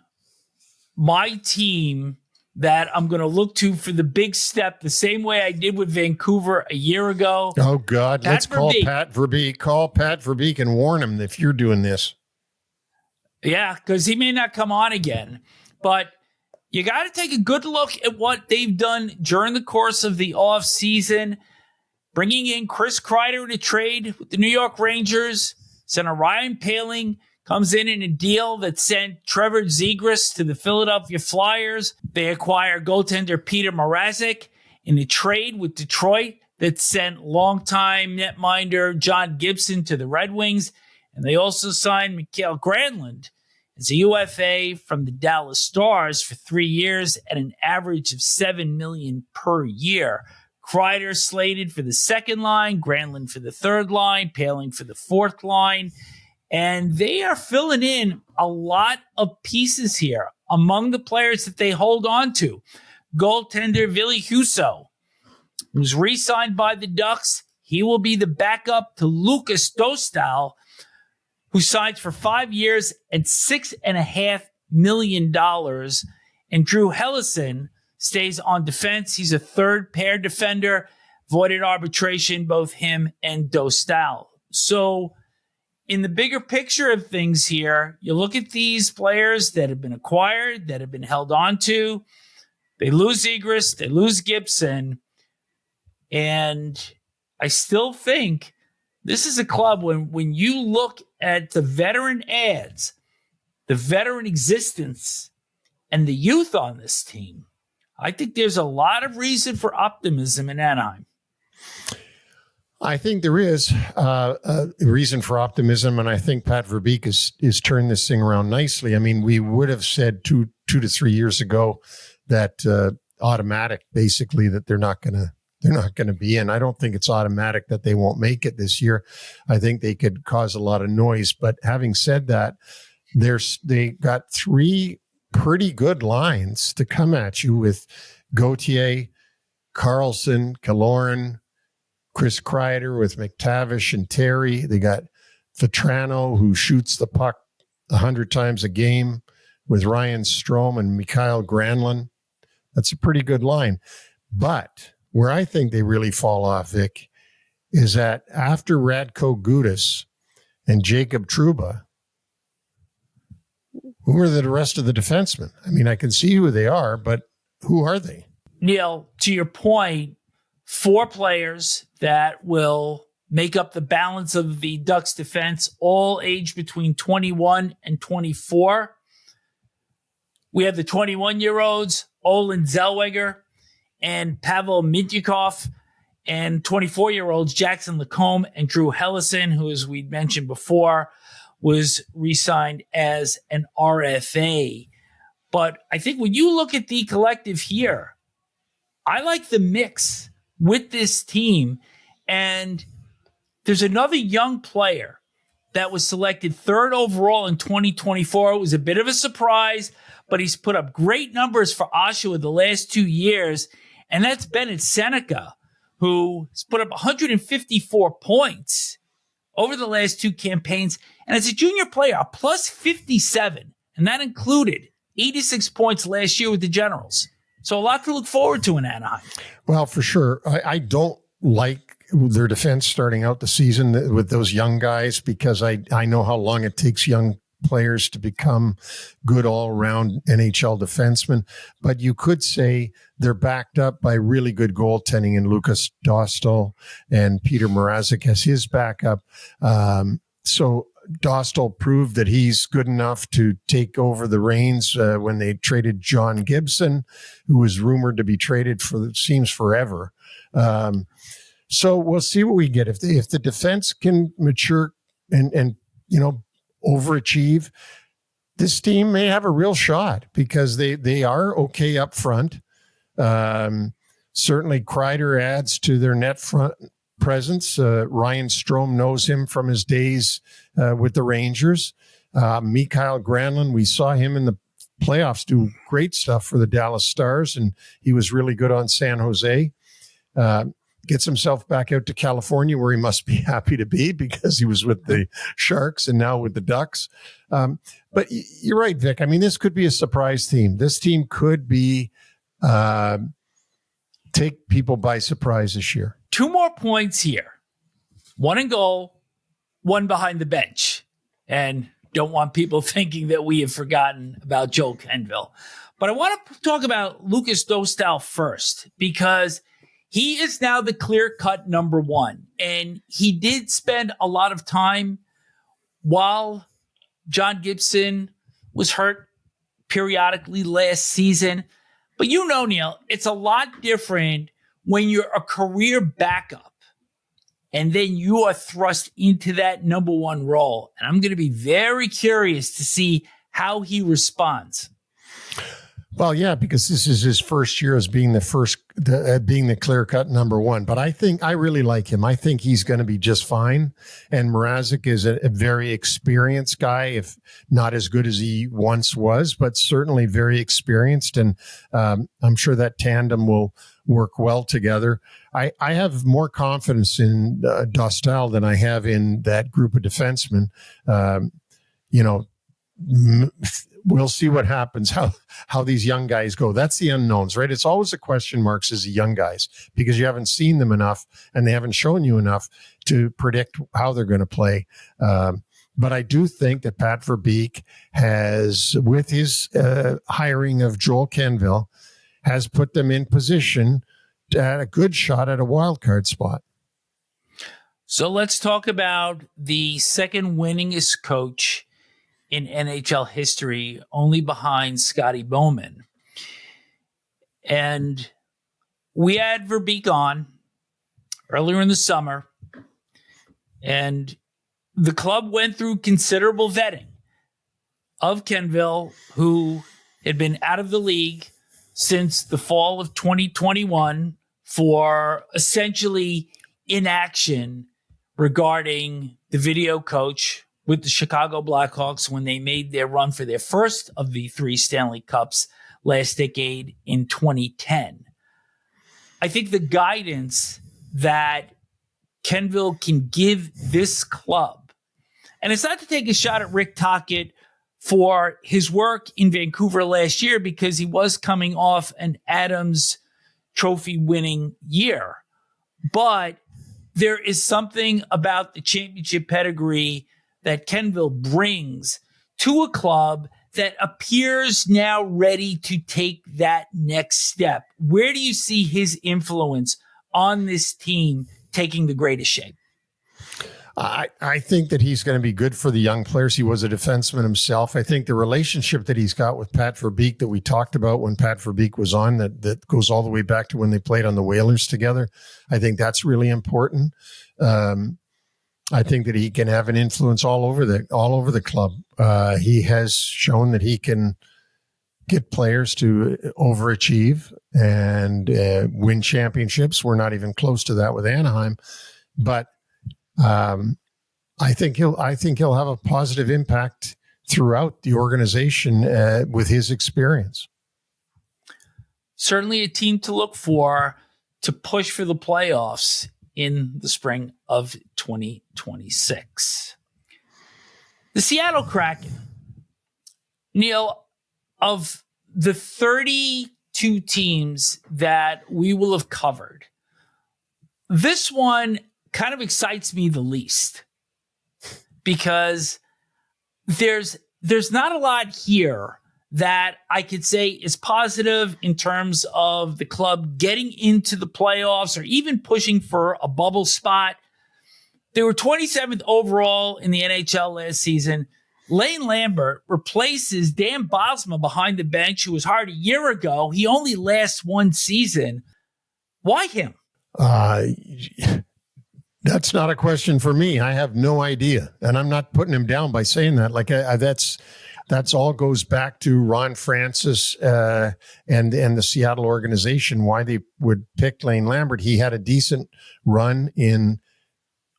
my team that I'm going to look to for the big step, the same way I did with Vancouver a year ago. Oh, God. Let's call Pat Verbeek. Call Pat Verbeek and warn him if you're doing this. Yeah, because he may not come on again. But you got to take a good look at what they've done during the course of the offseason, bringing in Chris Kreider in a trade with the New York Rangers. Center Ryan Poehling comes in a deal that sent Trevor Zegras to the Philadelphia Flyers. They acquire goaltender Peter Mrazek in a trade with Detroit that sent longtime netminder John Gibson to the Red Wings. And they also signed Mikael Granlund as a UFA from the Dallas Stars for 3 years at an average of $7 million per year. Kreider slated for the second line, Granlund for the third line, Poehling for the fourth line. And they are filling in a lot of pieces here among the players that they hold on to. Goaltender Ville Husso, who's re-signed by the Ducks. He will be the backup to Lucas Dostal, who signs for 5 years and $6.5 million. And Drew Hellison stays on defense. He's a third pair defender, voided arbitration, both him and Dostal. So in the bigger picture of things here, you look at these players that have been acquired, that have been held on to. They lose Zegras, they lose Gibson. And I still think this is a club when you look at the veteran adds, the veteran existence, and the youth on this team, I think there's a lot of reason for optimism in Anaheim. I think there is a reason for optimism, and I think Pat Verbeek is turned this thing around nicely. I mean, we would have said two to 3 years ago that automatic, basically, that they're not going to be in. I don't think it's automatic that they won't make it this year. I think they could cause a lot of noise. But having said that, they got three pretty good lines to come at you with Gauthier, Carlson, Kaloran, Chris Kreider with McTavish and Terry. They got Vetrano, who shoots the puck 100 times a game, with Ryan Strome and Mikael Granlund. That's a pretty good line. But where I think they really fall off, Vic, is that after Radko Gudas and Jacob Trouba, who are the rest of the defensemen? I mean, I can see who they are, but who are they? Neil, to your point, 4 players that will make up the balance of the Ducks defense, all aged between 21 and 24. We have the 21-year-olds, Olin Zellweger and Pavel Mintyukov, and 24-year-olds Jackson Lacombe and Drew Hellison, who, as we mentioned before, was re-signed as an RFA. But I think when you look at the collective here, I like the mix with this team. And there's another young player that was selected third overall in 2024. It was a bit of a surprise, but he's put up great numbers for Oshawa the last 2 years. And that's Bennett Seneca, who has put up 154 points over the last 2 campaigns. And as a junior player, a plus 57. And that included 86 points last year with the Generals. So a lot to look forward to in Anaheim. Well, for sure. I don't like their defense starting out the season with those young guys because I know how long it takes young players to become good all-around NHL defensemen. But you could say they're backed up by really good goaltending in Lukas Dostal and Peter Mrazek as his backup. So Dostal proved that he's good enough to take over the reins when they traded John Gibson, who was rumored to be traded for, it seems, forever. So we'll see what we get. If the defense can mature and overachieve, this team may have a real shot because they are okay up front. Certainly Kreider adds to their net front presence. Ryan Strome knows him from his days with the Rangers. Mikael Granlund, we saw him in the playoffs do great stuff for the Dallas Stars, and he was really good on San Jose. Gets himself back out to California, where he must be happy to be because he was with the Sharks and now with the Ducks. But you're right, Vic. I mean, this could be a surprise team. This team could be take people by surprise this year. 2 more points here. 1 in goal, 1 behind the bench. And don't want people thinking that we have forgotten about Joel Kenville. But I want to talk about Lukas Dostal first because he is now the clear-cut number 1. And he did spend a lot of time while John Gibson was hurt periodically last season. But you know, Neil, it's a lot different when you're a career backup and then you are thrust into that number 1 role. And I'm going to be very curious to see how he responds. Well, yeah, because this is his first year as being being the clear-cut number 1. But I really like him. I think he's going to be just fine. And Mrazek is a very experienced guy, if not as good as he once was, but certainly very experienced. And I'm sure that tandem will work well together. I have more confidence in Dostal than I have in that group of defensemen. We'll see what happens, how these young guys go. That's the unknowns, right? It's always a question marks as the young guys because you haven't seen them enough and they haven't shown you enough to predict how they're going to play. But I do think that Pat Verbeek has, with his hiring of Joel Kenville, has put them in position to have a good shot at a wild card spot. So let's talk about the second winningest coach in NHL history, only behind Scotty Bowman. And we had Verbeek on earlier in the summer, and the club went through considerable vetting of Kenville, who had been out of the league since the fall of 2021 for essentially inaction regarding the video coach with the Chicago Blackhawks when they made their run for their first of the 3 Stanley Cups last decade in 2010. I think the guidance that Kenville can give this club, and it's not to take a shot at Rick Tocchet for his work in Vancouver last year because he was coming off an Adams Trophy winning year, but there is something about the championship pedigree that Kenville brings to a club that appears now ready to take that next step. Where do you see his influence on this team taking the greatest shape? I think that he's going to be good for the young players. He was a defenseman himself. I think the relationship that he's got with Pat Verbeek that we talked about when Pat Verbeek was on, that goes all the way back to when they played on the Whalers together. I think that's really important. I think that he can have an influence all over the club. He has shown that he can get players to overachieve and win championships. We're not even close to that with Anaheim, but I think he'll have a positive impact throughout the organization with his experience. Certainly a team to look for to push for the playoffs in the spring of 2026. The Seattle Kraken. Neil, of the 32 teams that we will have covered, this one kind of excites me the least because there's not a lot here that I could say is positive in terms of the club getting into the playoffs or even pushing for a bubble spot. They were 27th overall in the NHL last season. Lane Lambert replaces Dan Bosma behind the bench, who was hired a year ago. He only lasts one season. Why him? That's not a question for me. I have no idea. And I'm not putting him down by saying that. Like that's all goes back to Ron Francis and the Seattle organization, why they would pick Lane Lambert. He had a decent run in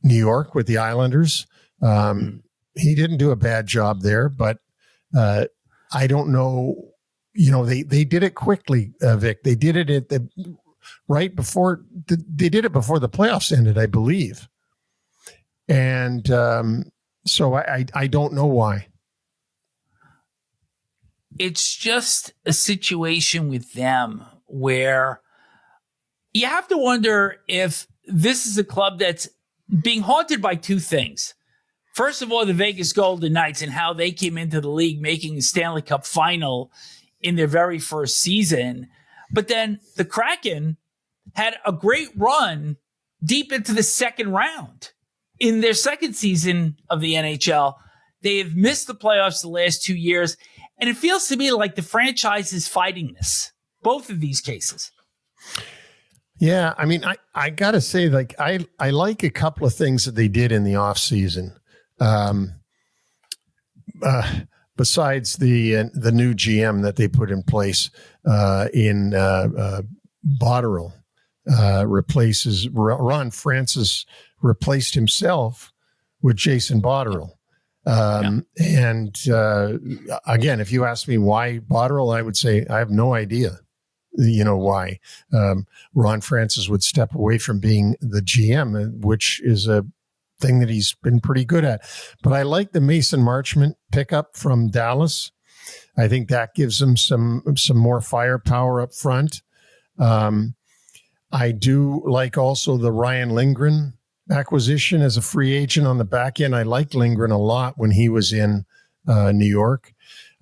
New York with the Islanders. He didn't do a bad job there, but I don't know. You know, they did it quickly, Vic. They did it right before they did it before the playoffs ended, I believe. And so I don't know why. It's just a situation with them where you have to wonder if this is a club that's being haunted by two things. First of all, the Vegas Golden Knights and how they came into the league making the Stanley Cup final in their very first season. But then the Kraken had a great run deep into the second round in their second season of the NHL. They have missed the playoffs the last 2 years. And it feels to me like the franchise is fighting this, both of these cases. Yeah, I mean, I got to say, like, I like a couple of things that they did in the offseason. Besides the new GM that they put in place in Botterill, replaces Ron Francis replaced himself with Jason Botterill. And again, if you ask me why Botterill, I would say I have no idea. You know why Ron Francis would step away from being the GM, which is a thing that he's been pretty good at. But I like the Mason Marchment pickup from Dallas. I think that gives them some more firepower up front. I do like also the Ryan Lindgren acquisition as a free agent on the back end. I liked Lindgren a lot when he was in New York.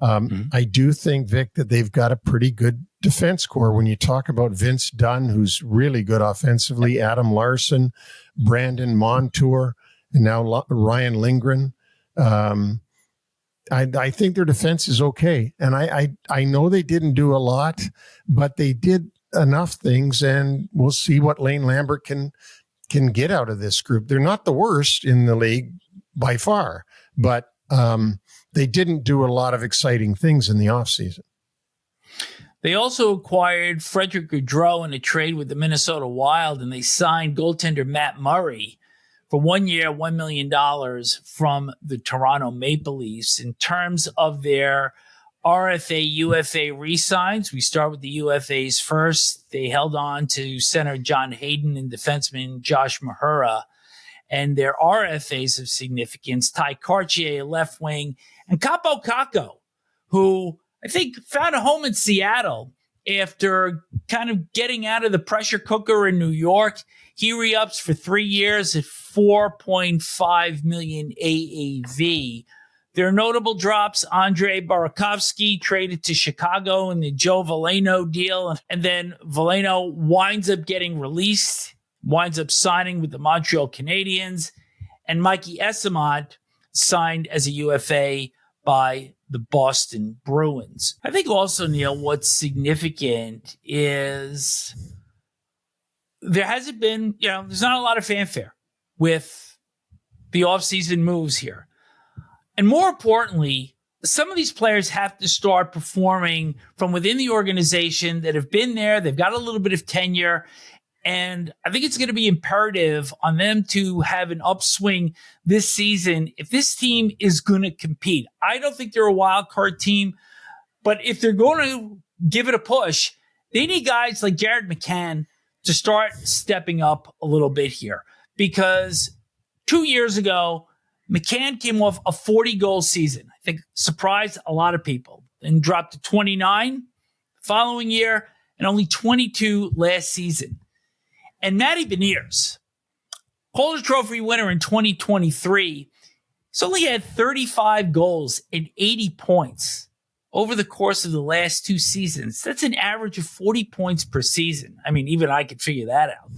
I do think, Vic, that they've got a pretty good defense core. When you talk about Vince Dunn, who's really good offensively, Adam Larson, Brandon Montour, and now Ryan Lindgren. I think their defense is okay. And I know they didn't do a lot, but they did enough things, and we'll see what Lane Lambert can get out of this group. They're not the worst in the league by far, but they didn't do a lot of exciting things in the offseason. They also acquired Frederick Gaudreau in a trade with the Minnesota Wild, and they signed goaltender Matt Murray for 1 year, $1 million from the Toronto Maple Leafs. In terms of their RFA, UFA re-signs, we start with the UFAs first. They held on to center John Hayden and defenseman Josh Mahura. And their RFAs of significance, Ty Cartier, left wing, and Capo Caco, who I think found a home in Seattle after kind of getting out of the pressure cooker in New York. He re-ups for 3 years at $4.5 million AAV. There are notable drops. Andrei Burakovsky traded to Chicago in the Joe Veleno deal. And then Veleno winds up getting released, winds up signing with the Montreal Canadiens. and Mikey Esamont signed as a UFA by the Boston Bruins. I think also, Neil, what's significant is there hasn't been, there's not a lot of fanfare with the offseason moves here. And more importantly, some of these players have to start performing from within the organization that have been there. They've got a little bit of tenure. And I think it's going to be imperative on them to have an upswing this season if this team is going to compete. I don't think they're a wild card team, but if they're going to give it a push, they need guys like Jared McCann to start stepping up a little bit here. Because 2 years ago, McCann came off a 40-goal season. I think surprised a lot of people, and dropped to 29 the following year and only 22 last season. And Matty Beniers, Calder Trophy winner in 2023, he's only had 35 goals and 80 points over the course of the last 2 seasons. That's an average of 40 points per season. I mean, even I could figure that out.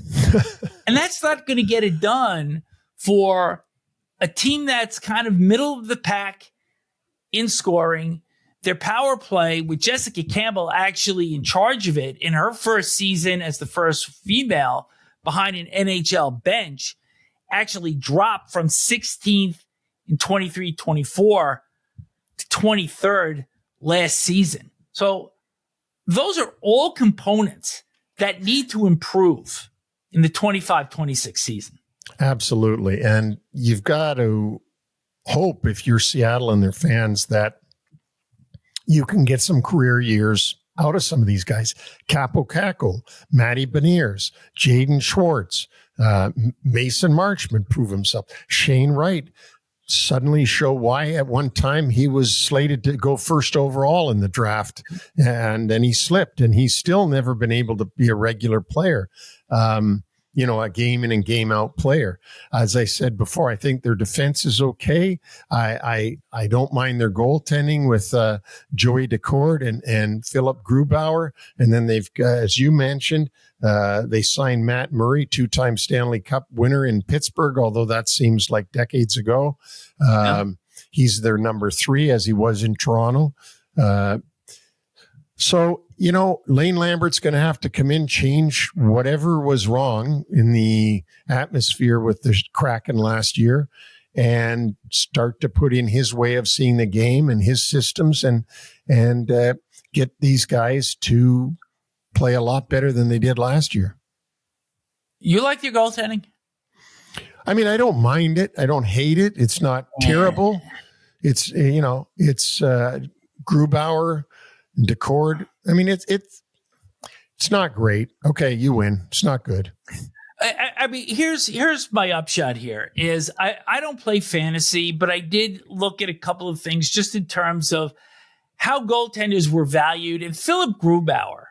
And that's not going to get it done for a team that's kind of middle of the pack in scoring. Their power play, with Jessica Campbell actually in charge of it in her first season as the first female behind an NHL bench, actually dropped from 16th in 23-24 to 23rd last season. So those are all components that need to improve in the 25-26 season. Absolutely. And you've got to hope, if you're Seattle and their fans, that you can get some career years out of some of these guys. Capo Caco, Matty Beniers, Jaden Schwartz, Mason Marchman prove himself. Shane Wright suddenly show why at one time he was slated to go first overall in the draft, and then he slipped, and he's still never been able to be a regular player. A game in and game out player. As I said before, I think their defense is okay. I don't mind their goaltending with Joey Decord and Philip Grubauer. And then they've got, as you mentioned, they signed Matt Murray, 2-time Stanley Cup winner in Pittsburgh, although that seems like decades ago. He's their number 3, as he was in Toronto. So, Lane Lambert's going to have to come in, change whatever was wrong in the atmosphere with the Kraken last year, and start to put in his way of seeing the game and his systems, and get these guys to play a lot better than they did last year. You like your goaltending? I mean, I don't mind it. I don't hate it. It's not terrible. It's, it's Grubauer, Decord. I mean, it's not great. Okay, you win. It's not good. I mean, here's my upshot here is I don't play fantasy, but I did look at a couple of things just in terms of how goaltenders were valued. And Philip Grubauer,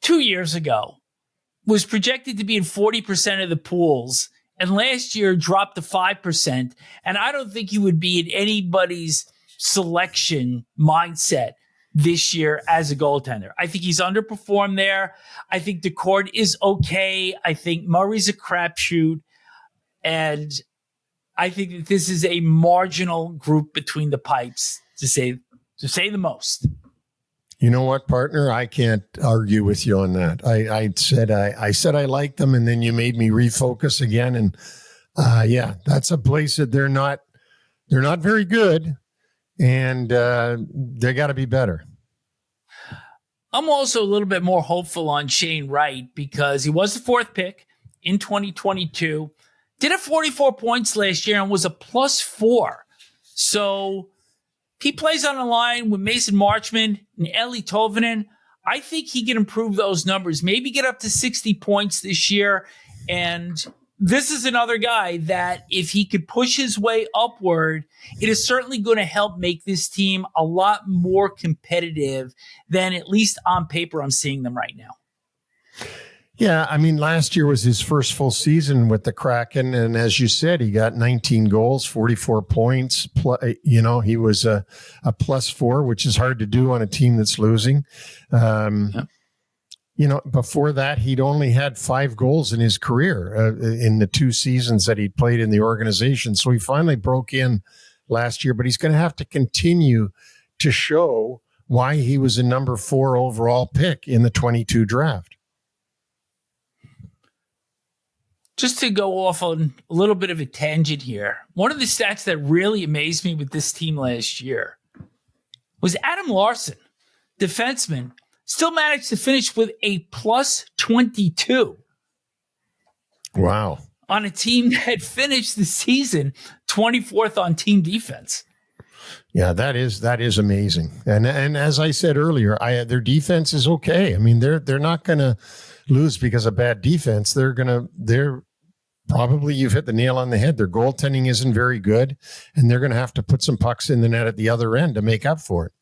2 years ago, was projected to be in 40% of the pools, and last year dropped to 5%. And I don't think he would be in anybody's selection mindset this year as a goaltender. I think he's underperformed there. I think Decord is okay. I think Murray's a crapshoot. And I think that this is a marginal group between the pipes, to say the most. You know what, partner? I can't argue with you on that. I said I liked them, and then you made me refocus again. And that's a place that they're not very good, and they got to be better. I'm also a little bit more hopeful on Shane Wright because he was the 4th pick in 2022, did have 44 points last year and was a +4. So he plays on a line with Mason Marchman and Eli Tolvanen. I think he can improve those numbers, maybe get up to 60 points this year. And this is another guy that if he could push his way upward, it is certainly going to help make this team a lot more competitive than, at least on paper, I'm seeing them right now. Yeah, I mean, last year was his first full season with the Kraken, and as you said, he got 19 goals, 44 points. He was a +4, which is hard to do on a team that's losing. before that, he'd only had 5 goals in his career in the 2 seasons that he'd played in the organization. So he finally broke in last year, but he's going to have to continue to show why he was a number 4 overall pick in the 22 draft. Just to go off on a little bit of a tangent here, one of the stats that really amazed me with this team last year was Adam Larson, defenseman, still managed to finish with a plus 22. Wow. On a team that finished the season 24th on team defense. Yeah, that is amazing. And as I said earlier, their defense is okay. I mean, they're not going to lose because of bad defense. They're probably, you've hit the nail on the head. Their goaltending isn't very good, and they're going to have to put some pucks in the net at the other end to make up for it.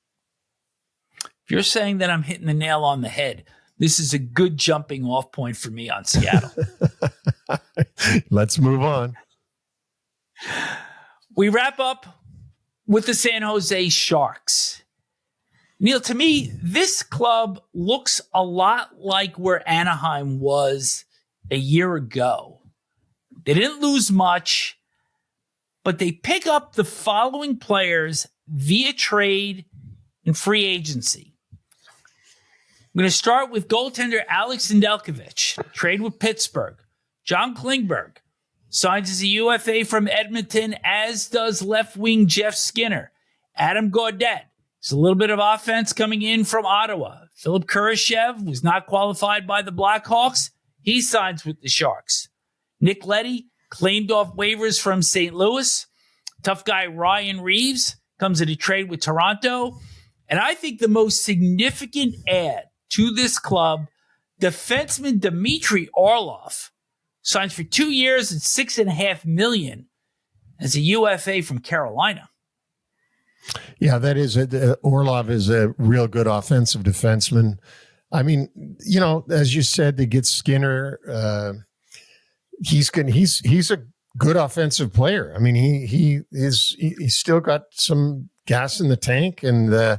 If you're saying that I'm hitting the nail on the head, this is a good jumping off point for me on Seattle. Let's move on. We wrap up with the San Jose Sharks. Neil, to me, this club looks a lot like where Anaheim was a year ago. They didn't lose much, but they pick up the following players via trade and free agency. I'm going to start with goaltender Alex Nedeljkovic, trade with Pittsburgh. John Klingberg signs as a UFA from Edmonton, as does left wing Jeff Skinner. Adam Gaudette. There's a little bit of offense coming in from Ottawa. Philip Kurashev was not qualified by the Blackhawks. He signs with the Sharks. Nick Leddy claimed off waivers from St. Louis. Tough guy Ryan Reeves comes in a trade with Toronto. And I think the most significant add to this club, defenseman Dmitry Orlov signs for 2 years and $6.5 million as a UFA from Carolina. Yeah, that is Orlov is a real good offensive defenseman. I mean, as you said, they get Skinner. He's a good offensive player. I mean, he's still got some gas in the tank, and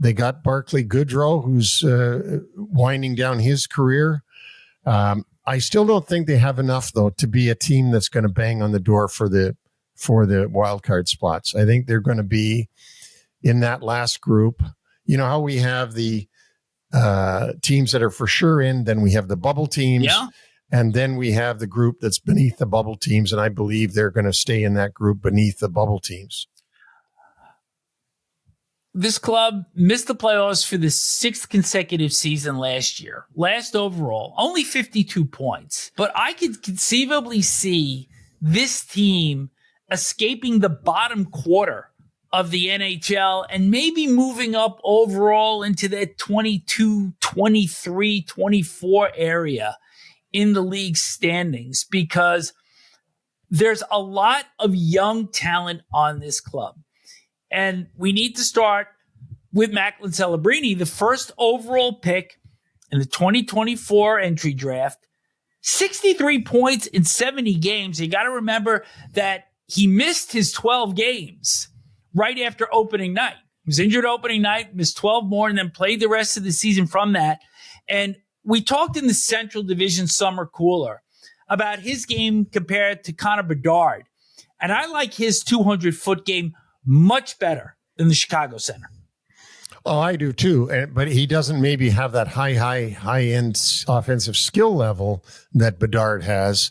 they got Barclay Goodrow, who's winding down his career. I still don't think they have enough, though, to be a team that's going to bang on the door for the wild card spots. I think they're going to be in that last group. You know how we have the teams that are for sure in, then we have the bubble teams, and then we have the group that's beneath the bubble teams, and I believe they're going to stay in that group beneath the bubble teams. This club missed the playoffs for the 6th consecutive season last year. Last overall, only 52 points. But I could conceivably see this team escaping the bottom quarter of the NHL and maybe moving up overall into that 22, 23, 24 area in the league standings, because there's a lot of young talent on this club. And we need to start with Macklin Celebrini, the first overall pick in the 2024 entry draft. 63 points in 70 games. You got to remember that he missed his 12 games right after opening night. He was injured opening night, missed 12 more, and then played the rest of the season from that. And we talked in the Central Division Summer Cooler about his game compared to Connor Bedard. And I like his 200-foot game much better than the Chicago center. Oh, I do too. But he doesn't maybe have that high-end offensive skill level that Bedard has,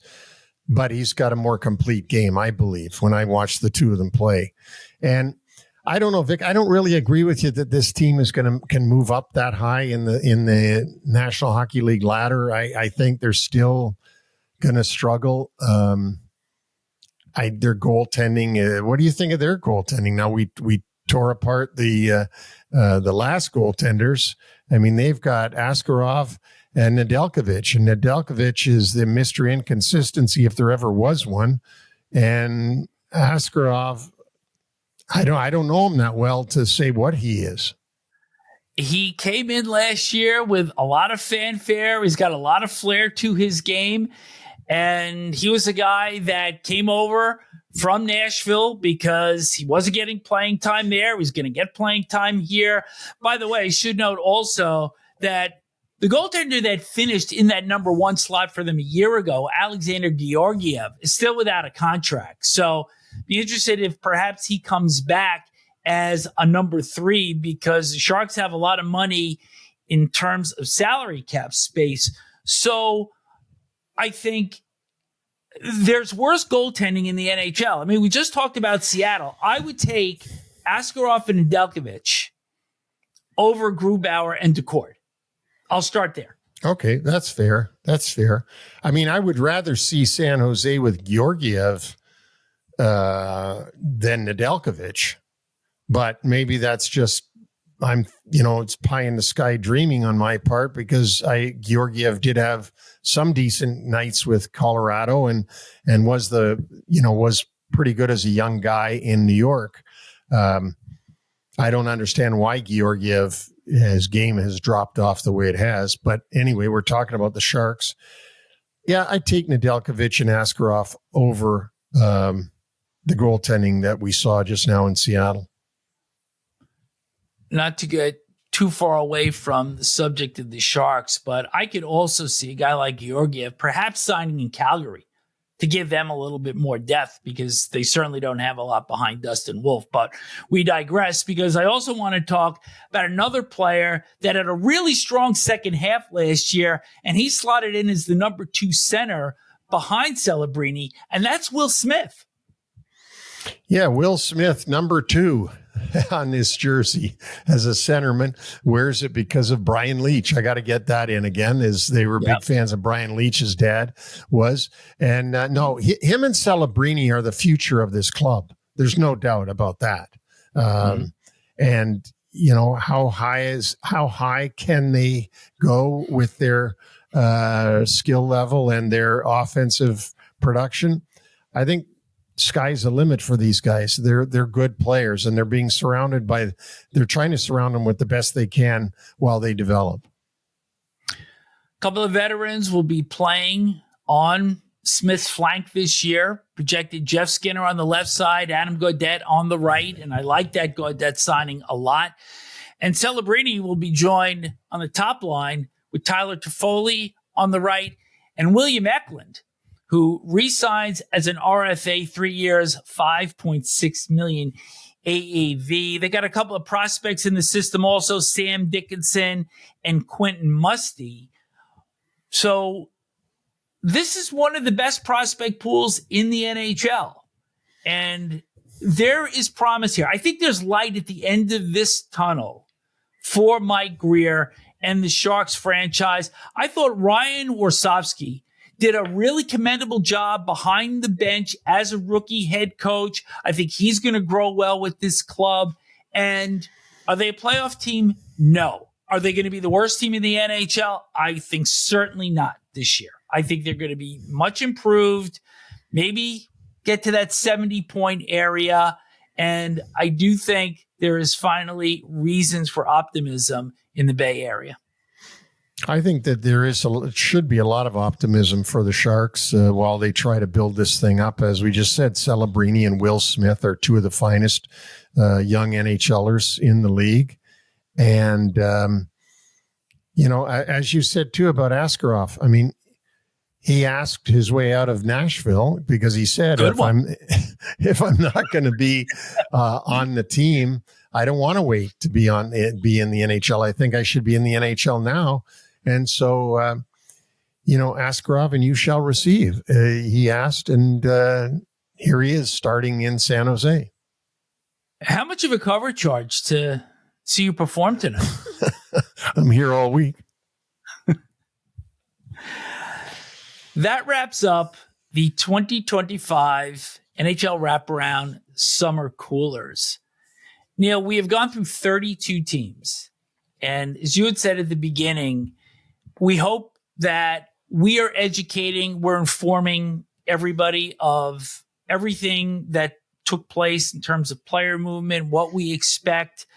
but he's got a more complete game, I believe, when I watch the two of them play. And I don't know, Vic, I don't really agree with you that this team can move up that high in the National Hockey League ladder. I think they're still going to struggle. Their goaltending. What do you think of their goaltending? Now we tore apart the last goaltenders. I mean, they've got Askarov and Nedeljkovic, and Nedeljkovic is the Mr. Inconsistency if there ever was one. And Askarov, I don't know him that well to say what he is. He came in last year with a lot of fanfare. He's got a lot of flair to his game. And he was a guy that came over from Nashville because he wasn't getting playing time there. He was going to get playing time here. By the way, I should note also that the goaltender that finished in that number one slot for them a year ago, Alexander Georgiev, is still without a contract. So be interested if perhaps he comes back as a number three, because the Sharks have a lot of money in terms of salary cap space. So I think there's worse goaltending in the NHL. I mean, we just talked about Seattle. I would take Askarov and Nedeljkovic over Grubauer and Decourt. I'll start there. Okay, that's fair. That's fair. I mean, I would rather see San Jose with Georgiev than Nedeljkovic, but maybe that's just it's pie in the sky dreaming on my part, because Georgiev did have some decent nights with Colorado and was was pretty good as a young guy in New York. I don't understand why Georgiev, his game has dropped off the way it has. But anyway, we're talking about the Sharks. Yeah, I'd take Nedeljkovic and Askarov over the goaltending that we saw just now in Seattle. Not to get too far away from the subject of the Sharks, but I could also see a guy like Georgiev perhaps signing in Calgary to give them a little bit more depth, because they certainly don't have a lot behind Dustin Wolf. But we digress, because I also want to talk about another player that had a really strong second half last year, and he slotted in as the number 2 center behind Celebrini, and that's Will Smith. Yeah, Will Smith, number 2 on his jersey as a centerman. Wears it because of Brian Leach. I got to get that in again, as they were big fans of Brian Leach, his dad was. And him and Celebrini are the future of this club. There's no doubt about that. And how high can they go with their skill level and their offensive production? I think sky's the limit for these guys. They're good players, and they're trying to surround them with the best they can while they develop. A couple of veterans will be playing on Smith's flank this year. Projected Jeff Skinner on the left side, Adam Gaudette on the right, and I like that Gaudette signing a lot. And Celebrini will be joined on the top line with Tyler Toffoli on the right and William Eklund, who re-signs as an RFA, 3 years, $5.6 million AAV. They got a couple of prospects in the system also, Sam Dickinson and Quentin Musty. So this is one of the best prospect pools in the NHL. And there is promise here. I think there's light at the end of this tunnel for Mike Grier and the Sharks franchise. I thought Ryan Warsofsky did a really commendable job behind the bench as a rookie head coach. I think he's going to grow well with this club. And are they a playoff team? No. Are they going to be the worst team in the NHL? I think certainly not this year. I think they're going to be much improved, maybe get to that 70-point area. And I do think there is finally reasons for optimism in the Bay Area. I think that should be a lot of optimism for the Sharks while they try to build this thing up. As we just said, Celebrini and Will Smith are 2 of the finest young NHLers in the league. And, as you said too about Askarov, I mean, he asked his way out of Nashville because he said, if I'm not going to be on the team, I don't want to wait to be in the NHL. I think I should be in the NHL now. And so, Askarov, and you shall receive, he asked, and here he is starting in San Jose. How much of a cover charge to see you perform tonight? I'm here all week. That wraps up the 2025 NHL Wraparound Summer Coolers. Neil, we have gone through 32 teams. And as you had said at the beginning, we hope that we are educating, we're informing everybody of everything that took place in terms of player movement, what we expect.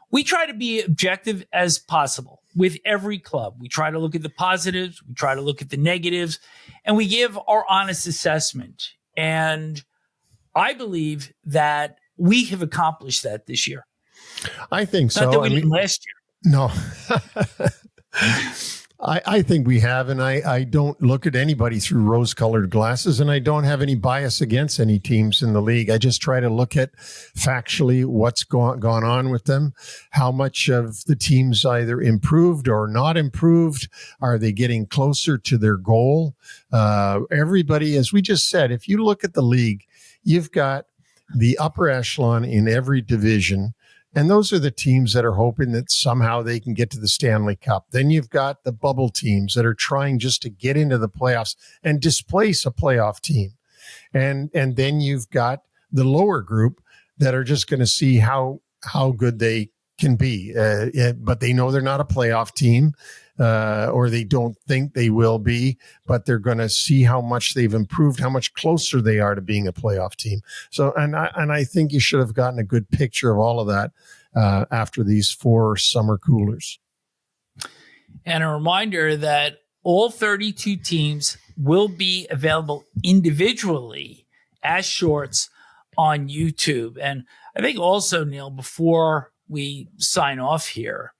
We try to be objective as possible with every club. We try to look at the positives, we try to look at the negatives, and we give our honest assessment. And I believe that we have accomplished that this year. I think so. Not that we didn't last year. No. I think we have, and I don't look at anybody through rose-colored glasses, and I don't have any bias against any teams in the league. I just try to look at factually what's gone on with them, how much of the teams either improved or not improved. Are they getting closer to their goal? Everybody, as we just said, if you look at the league, you've got the upper echelon in every division. And those are the teams that are hoping that somehow they can get to the Stanley Cup. Then you've got the bubble teams that are trying just to get into the playoffs and displace a playoff team. And then you've got the lower group that are just going to see how good they can be. But they know they're not a playoff team, or they don't think they will be, but they're going to see how much they've improved, how much closer they are to being a playoff team. So, and I think you should have gotten a good picture of all of that after these 4 summer coolers. And a reminder that all 32 teams will be available individually as shorts on YouTube. And I think also, Neil, before we sign off here,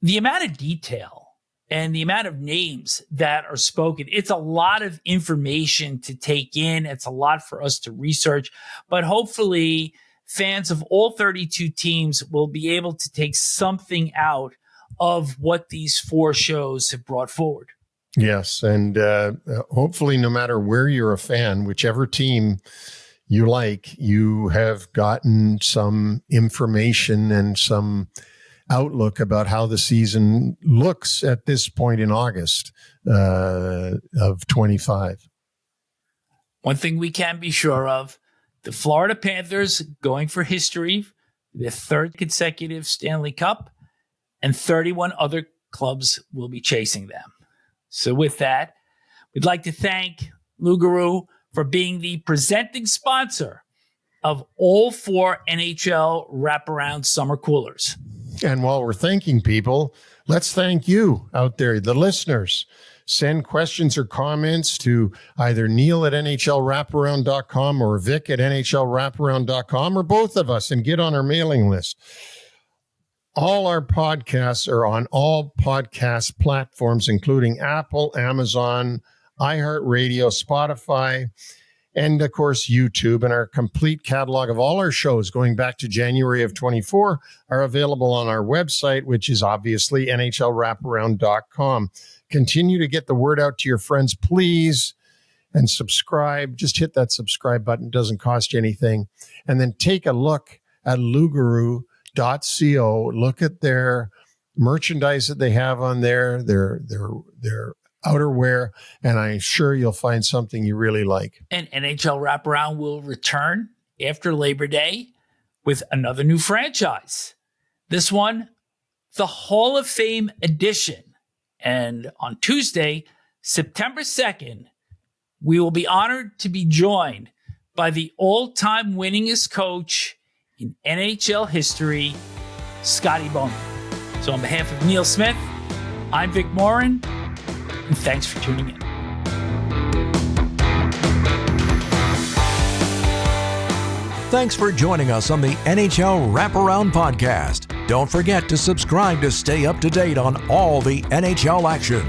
the amount of detail and the amount of names that are spoken, it's a lot of information to take in. It's a lot for us to research, but hopefully fans of all 32 teams will be able to take something out of what these 4 shows have brought forward. Yes. And hopefully, no matter where you're a fan, whichever team you like, you have gotten some information and some outlook about how the season looks at this point in August of 25. One thing we can be sure of, the Florida Panthers going for history, their 3rd consecutive Stanley Cup, and 31 other clubs will be chasing them. So with that, we'd like to thank Lugaroo for being the presenting sponsor of all 4 NHL Wraparound Summer Coolers. And while we're thanking people, let's thank you out there, the listeners. Send questions or comments to either Neil at NHLWraparound.com or Vic at NHLWraparound.com, or both of us, and get on our mailing list. All our podcasts are on all podcast platforms, including Apple, Amazon, iHeartRadio, Spotify, and of course, YouTube. And our complete catalog of all our shows going back to January of 24 are available on our website, which is obviously NHLWraparound.com. Continue to get the word out to your friends, please, and subscribe. Just hit that subscribe button. It doesn't cost you anything. And then take a look at lugaroo.co. Look at their merchandise that they have on there, their outerwear, and I'm sure you'll find something you really like. And NHL Wraparound will return after Labor Day with another new franchise. This one, the Hall of Fame edition. And on Tuesday, September 2nd, we will be honored to be joined by the all-time winningest coach in NHL history, Scotty Bowman. So on behalf of Neil Smith, I'm Vic Morren, and thanks for tuning in. Thanks for joining us on the NHL Wraparound Podcast. Don't forget to subscribe to stay up to date on all the NHL action.